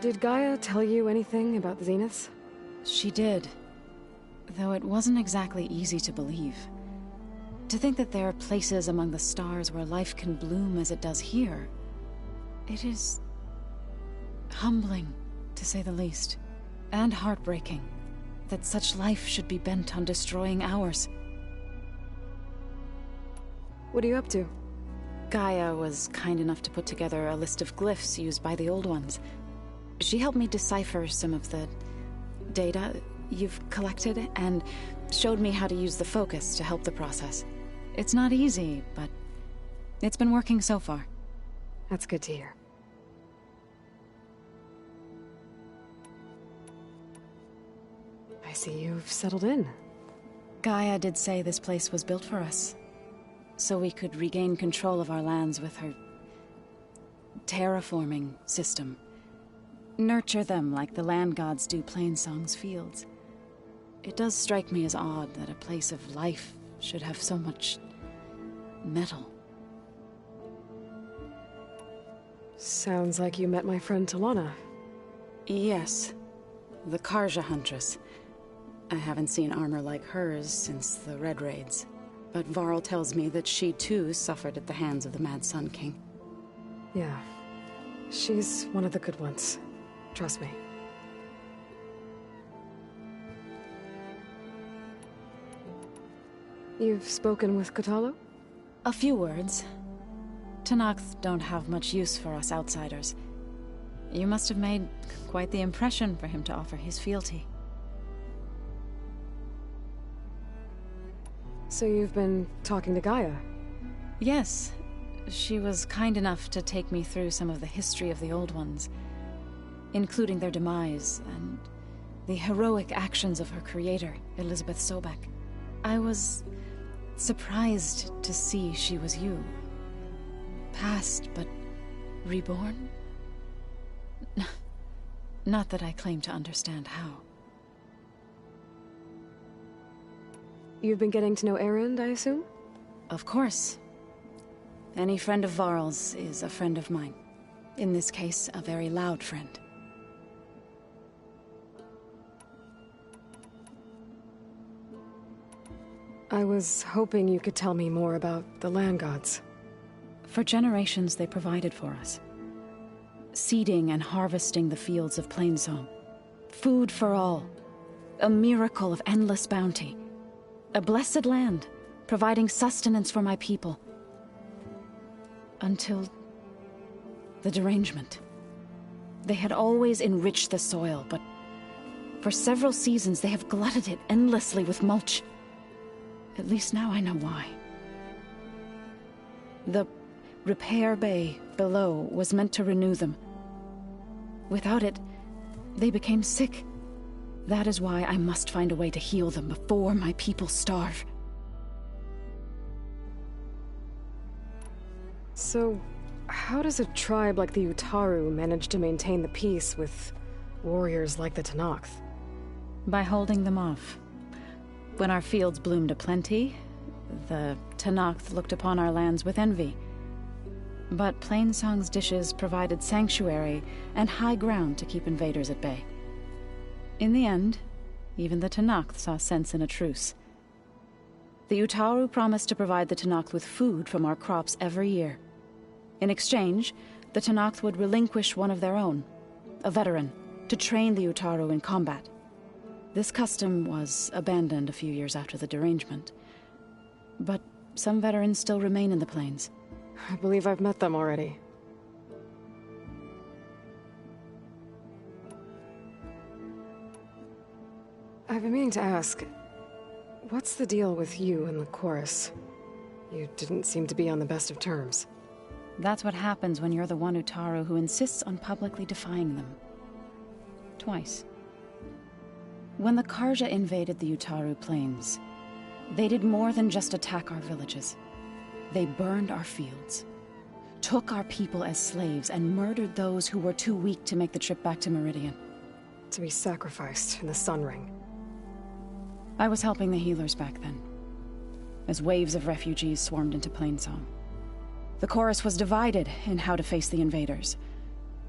Did Gaia tell you anything about the Zeniths? She did. Though it wasn't exactly easy to believe. To think that there are places among the stars where life can bloom as it does here. It is humbling, to say the least. And heartbreaking that such life should be bent on destroying ours. What are you up to? Gaia was kind enough to put together a list of glyphs used by the Old Ones. She helped me decipher some of the data you've collected, and showed me how to use the focus to help the process. It's not easy, but it's been working so far. That's good to hear. I see you've settled in. Gaia did say this place was built for us, so we could regain control of our lands with her terraforming system. Nurture them like the land gods do Plainsong's fields. It does strike me as odd that a place of life should have so much metal. Sounds like you met my friend Talana. Yes, the Karja Huntress. I haven't seen armor like hers since the Red Raids, but Varl tells me that she too suffered at the hands of the Mad Sun King. Yeah, she's one of the good ones. Trust me. You've spoken with Kotallo? A few words. Tenakth don't have much use for us outsiders. You must have made quite the impression for him to offer his fealty. So you've been talking to Gaia? Yes. She was kind enough to take me through some of the history of the Old Ones, including their demise and the heroic actions of her creator, Elizabeth Sobek. I was surprised to see she was you. Past, but reborn? Not that I claim to understand how. You've been getting to know Erend, I assume? Of course. Any friend of Varl's is a friend of mine. In this case, a very loud friend. I was hoping you could tell me more about the land gods. For generations, they provided for us. Seeding and harvesting the fields of Plainsong. Food for all. A miracle of endless bounty. A blessed land, providing sustenance for my people. Until the derangement. They had always enriched the soil, but for several seasons they have glutted it endlessly with mulch. At least now I know why. The repair bay below was meant to renew them. Without it, they became sick. That is why I must find a way to heal them before my people starve. So, how does a tribe like the Utaru manage to maintain the peace with warriors like the Tenakth? By holding them off. When our fields bloomed aplenty, the Tenakth looked upon our lands with envy. But Plainsong's dishes provided sanctuary and high ground to keep invaders at bay. In the end, even the Tenakth saw sense in a truce. The Utaru promised to provide the Tenakth with food from our crops every year. In exchange, the Tenakth would relinquish one of their own, a veteran, to train the Utaru in combat. This custom was abandoned a few years after the derangement. But some veterans still remain in the plains. I believe I've met them already. I've been meaning to ask, what's the deal with you and the chorus? You didn't seem to be on the best of terms. That's what happens when you're the one Utaru who insists on publicly defying them. Twice. When the Karja invaded the Utaru plains, they did more than just attack our villages. They burned our fields, took our people as slaves, and murdered those who were too weak to make the trip back to Meridian. To be sacrificed in the Sun Ring. I was helping the healers back then, as waves of refugees swarmed into Plainsong. The chorus was divided in how to face the invaders.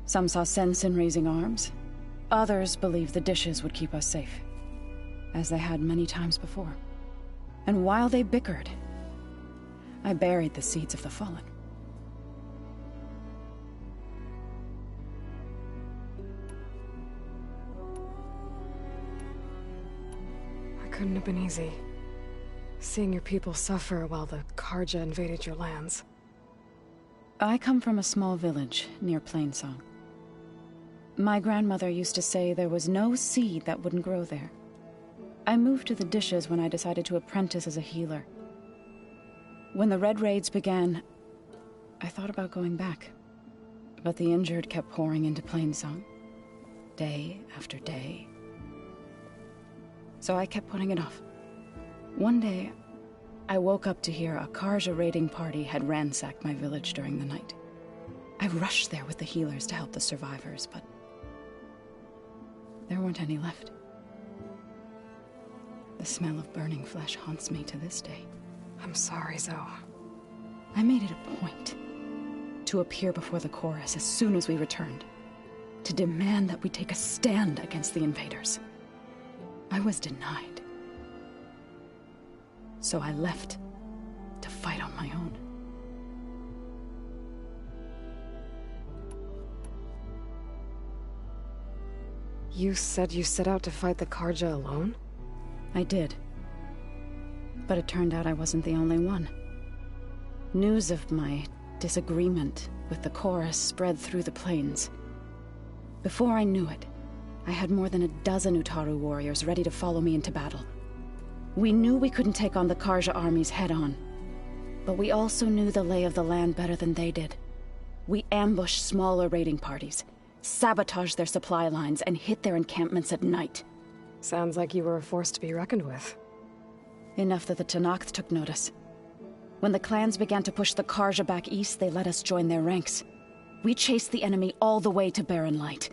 Some saw sense in raising arms. Others believed the dishes would keep us safe, as they had many times before. And while they bickered, I buried the seeds of the fallen. It couldn't have been easy. Seeing your people suffer while the Karja invaded your lands. I come from a small village near Plainsong. My grandmother used to say there was no seed that wouldn't grow there. I moved to the dishes when I decided to apprentice as a healer. When the Red Raids began, I thought about going back. But the injured kept pouring into Plainsong, day after day. So I kept putting it off. One day, I woke up to hear a Karja raiding party had ransacked my village during the night. I rushed there with the healers to help the survivors, but there weren't any left. The smell of burning flesh haunts me to this day. I'm sorry, Zoe. I made it a point to appear before the chorus as soon as we returned, to demand that we take a stand against the invaders. I was denied. So I left to fight on my own. You said you set out to fight the Karja alone? I did. But it turned out I wasn't the only one. News of my disagreement with the chorus spread through the plains. Before I knew it, I had more than a dozen Utaru warriors ready to follow me into battle. We knew we couldn't take on the Karja armies head-on, but we also knew the lay of the land better than they did. We ambushed smaller raiding parties, sabotaged their supply lines, and hit their encampments at night. Sounds like you were a force to be reckoned with. Enough that the Tenakth took notice. When the clans began to push the Karja back east, they let us join their ranks. We chased the enemy all the way to Barren Light.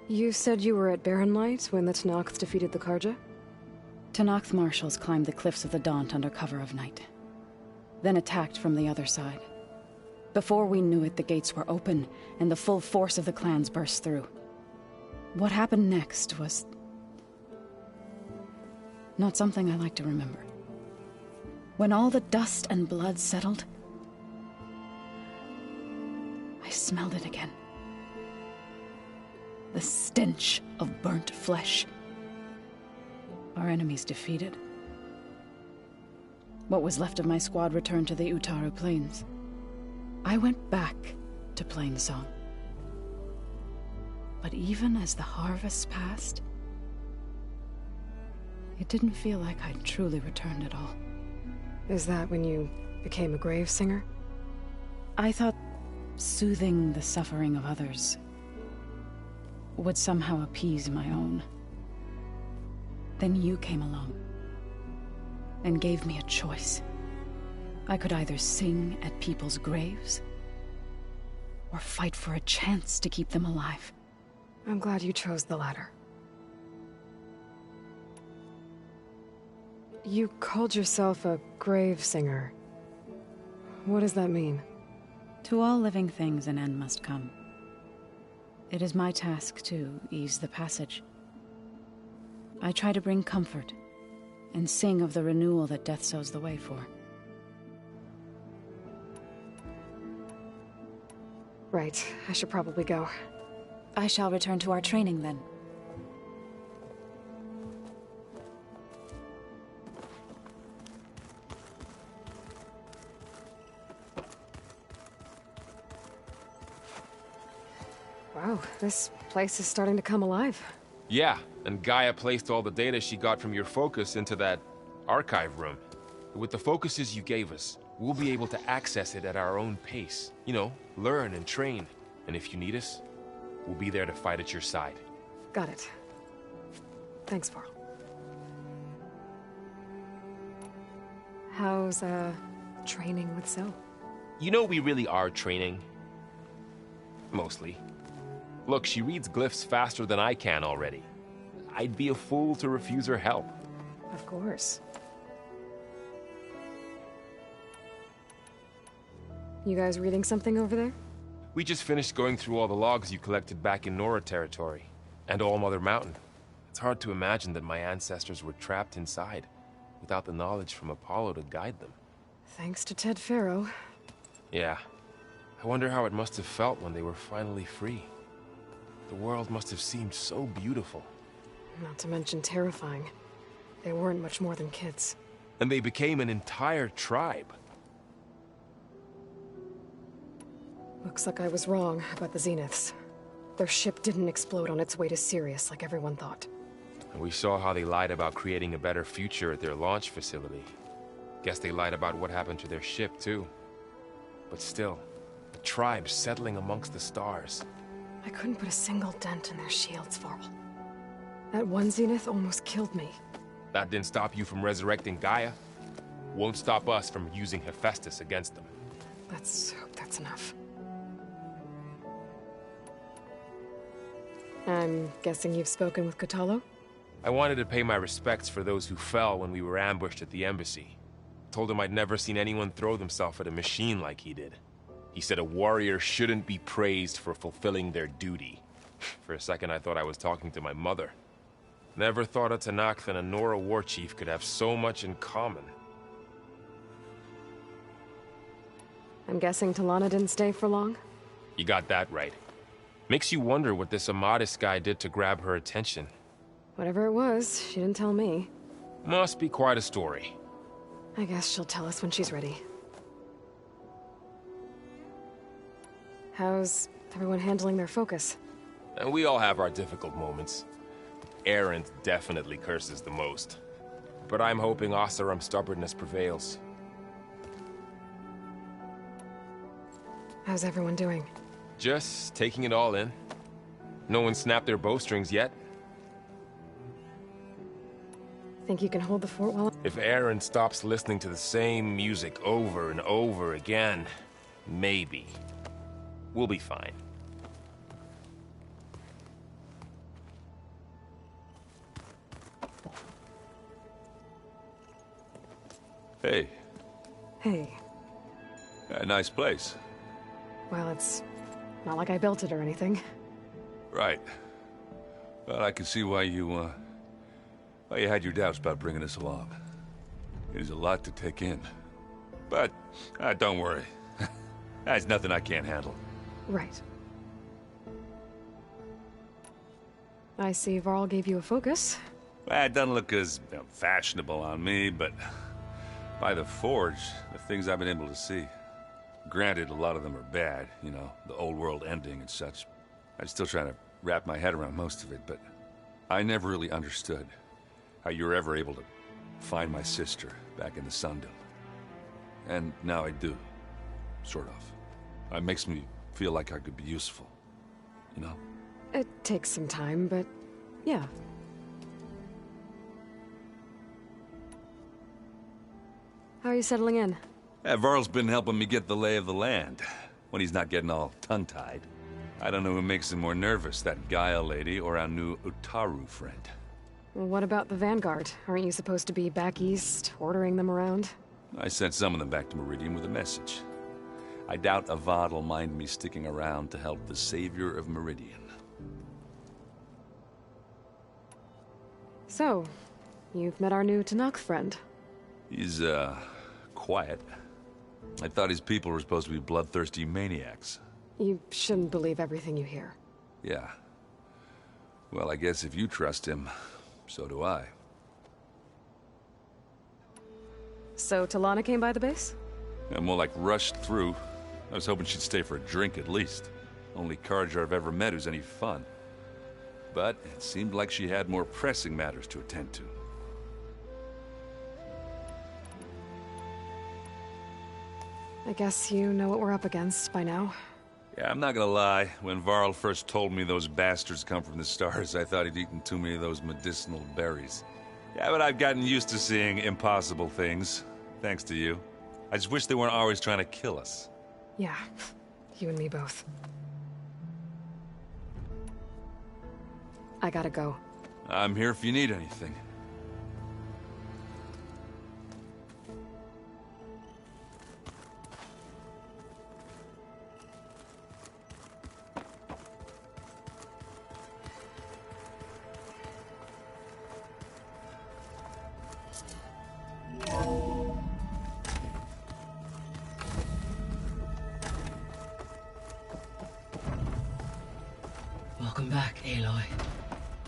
You said you were at Barren Light when the Tenakth defeated the Karja? Tenakth marshals climbed the cliffs of the Daunt under cover of night, then attacked from the other side. Before we knew it, the gates were open, and the full force of the clans burst through. What happened next was not something I like to remember. When all the dust and blood settled, I smelled it again. The stench of burnt flesh. Our enemies defeated. What was left of my squad returned to the Utaru Plains. I went back to Plainsong. But even as the harvests passed, it didn't feel like I'd truly returned at all. Is that when you became a grave singer? I thought soothing the suffering of others would somehow appease my own. Then you came along and gave me a choice. I could either sing at people's graves or fight for a chance to keep them alive. I'm glad you chose the latter. You called yourself a grave singer. What does that mean? To all living things an end must come. It is my task to ease the passage. I try to bring comfort and sing of the renewal that death sows the way for. Right, I should probably go. I shall return to our training then. Wow, this place is starting to come alive. Yeah, and Gaia placed all the data she got from your focus into that archive room. With the focuses you gave us, we'll be able to access it at our own pace. You know, learn and train. And if you need us, we'll be there to fight at your side. Got it. Thanks, Varl. How's, training with Zoe? You know we really are training. Mostly. Look, she reads glyphs faster than I can already. I'd be a fool to refuse her help. Of course. You guys reading something over there? We just finished going through all the logs you collected back in Nora territory, and All Mother Mountain. It's hard to imagine that my ancestors were trapped inside, without the knowledge from Apollo to guide them. Thanks to Ted Faro. Yeah. I wonder how it must have felt when they were finally free. The world must have seemed so beautiful. Not to mention terrifying. They weren't much more than kids. And they became an entire tribe. Looks like I was wrong about the Zeniths. Their ship didn't explode on its way to Sirius like everyone thought. And we saw how they lied about creating a better future at their launch facility. Guess they lied about what happened to their ship, too. But still, a tribe settling amongst the stars. I couldn't put a single dent in their shields, Varl. That one Zenith almost killed me. That didn't stop you from resurrecting Gaia. Won't stop us from using Hephaestus against them. Let's hope that's enough. I'm guessing you've spoken with Kotallo? I wanted to pay my respects for those who fell when we were ambushed at the embassy. Told him I'd never seen anyone throw themselves at a machine like he did. He said a warrior shouldn't be praised for fulfilling their duty. For a second I thought I was talking to my mother. Never thought a Tenakth and a Nora war chief could have so much in common. I'm guessing Talana didn't stay for long? You got that right. Makes you wonder what this Amadis guy did to grab her attention. Whatever it was, she didn't tell me. Must be quite a story. I guess she'll tell us when she's ready. How's everyone handling their focus? And we all have our difficult moments. Erend definitely curses the most. But I'm hoping Oseram's stubbornness prevails. How's everyone doing? Just taking it all in. No one snapped their bowstrings yet. Think you can hold the fort while... If Erend stops listening to the same music over and over again, maybe. We'll be fine. Hey. Hey. A nice place. Well, it's not like I built it or anything. Right. Well, I can see why you had your doubts about bringing us along. It is a lot to take in. But, don't worry. That's nothing I can't handle. Right. I see Varl gave you a focus. Well, it doesn't look as fashionable on me, but by the Forge, the things I've been able to see. Granted, a lot of them are bad, you know, the old world ending and such. I'm still trying to wrap my head around most of it, but I never really understood how you were ever able to find my sister back in the Sundom. And now I do, sort of. It makes me feel like I could be useful, you know? It takes some time, but yeah. How are you settling in? Varl's been helping me get the lay of the land, when he's not getting all tongue-tied. I don't know who makes him more nervous, that Gaia lady or our new Utaru friend. Well, what about the Vanguard? Aren't you supposed to be back east, ordering them around? I sent some of them back to Meridian with a message. I doubt Avad will mind me sticking around to help the savior of Meridian. So, you've met our new Tenakth friend. He's, quiet. I thought his people were supposed to be bloodthirsty maniacs. You shouldn't believe everything you hear. Yeah. Well, I guess if you trust him, so do I. So, Talana came by the base? I'm more like rushed through. I was hoping she'd stay for a drink at least. Only Carja I've ever met who's any fun. But it seemed like she had more pressing matters to attend to. I guess you know what we're up against by now. Yeah, I'm not gonna lie. When Varl first told me those bastards come from the stars, I thought he'd eaten too many of those medicinal berries. Yeah, but I've gotten used to seeing impossible things, thanks to you. I just wish they weren't always trying to kill us. Yeah, you and me both. I gotta go. I'm here if you need anything.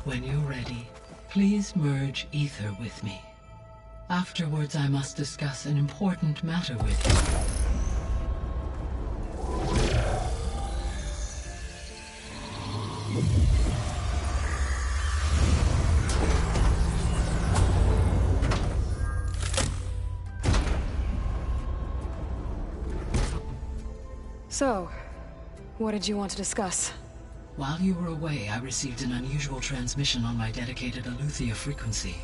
When you're ready, please merge ether with me. Afterwards, I must discuss an important matter with you. So, what did you want to discuss? While you were away, I received an unusual transmission on my dedicated Aletheia frequency.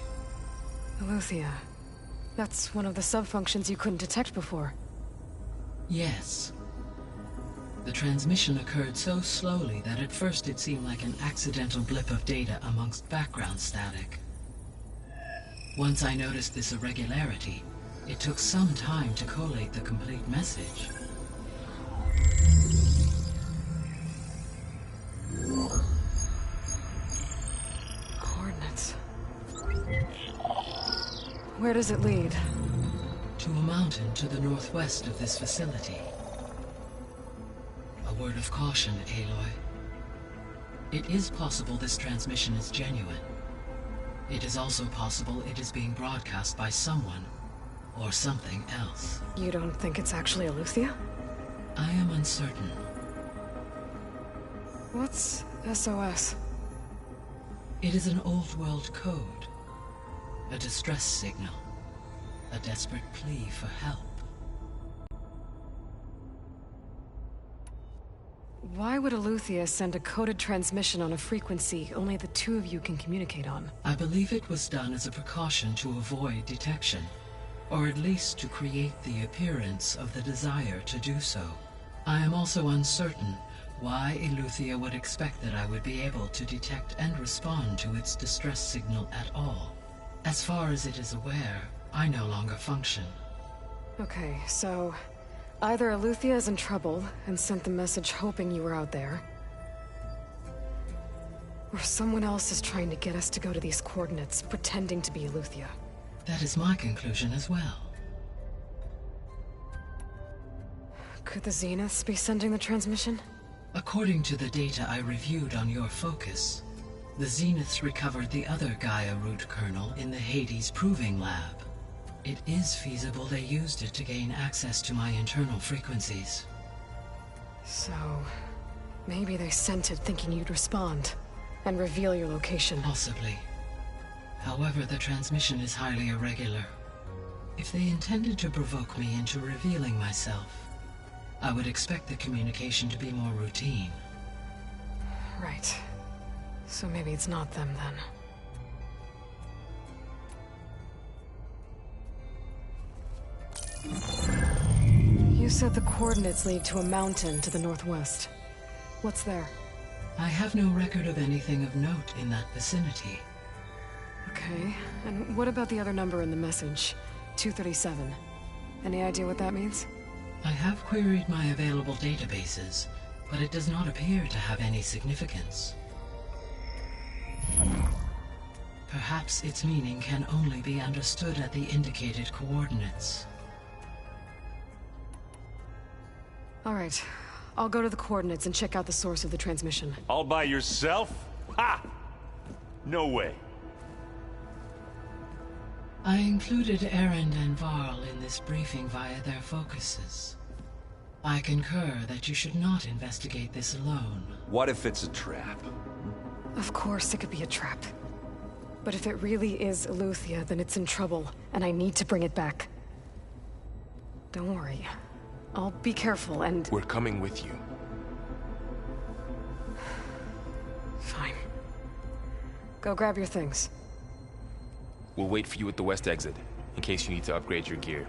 Aletheia. That's one of the sub-functions you couldn't detect before. Yes. The transmission occurred so slowly that at first it seemed like an accidental blip of data amongst background static. Once I noticed this irregularity, it took some time to collate the complete message. Coordinates. Where does it lead? To a mountain to the northwest of this facility. A word of caution, Aloy. It is possible this transmission is genuine. It is also possible it is being broadcast by someone or something else. You don't think it's actually Aletheia? I am uncertain. What's SOS? It is an old-world code. A distress signal. A desperate plea for help. Why would Aletheia send a coded transmission on a frequency only the two of you can communicate on? I believe it was done as a precaution to avoid detection, or at least to create the appearance of the desire to do so. I am also uncertain why Aletheia would expect that I would be able to detect and respond to its distress signal at all. As far as it is aware, I no longer function. Okay, so either Aletheia is in trouble and sent the message hoping you were out there, or someone else is trying to get us to go to these coordinates, pretending to be Aletheia. That is my conclusion as well. Could the Zeniths be sending the transmission? According to the data I reviewed on your focus, the Zeniths recovered the other Gaia root kernel in the Hades Proving Lab. It is feasible they used it to gain access to my internal frequencies. So, maybe they sent it thinking you'd respond and reveal your location. Possibly. However, the transmission is highly irregular. If they intended to provoke me into revealing myself, I would expect the communication to be more routine. Right. So maybe it's not them then. You said the coordinates lead to a mountain to the northwest. What's there? I have no record of anything of note in that vicinity. Okay, and what about the other number in the message? 237. Any idea what that means? I have queried my available databases, but it does not appear to have any significance. Perhaps its meaning can only be understood at the indicated coordinates. All right, I'll go to the coordinates and check out the source of the transmission. All by yourself? Ha! No way. I included Erend and Varl in this briefing via their focuses. I concur that you should not investigate this alone. What if it's a trap? Of course it could be a trap. But if it really is Aletheia, then it's in trouble, and I need to bring it back. Don't worry. I'll be careful and... We're coming with you. Fine. Go grab your things. We'll wait for you at the west exit, in case you need to upgrade your gear.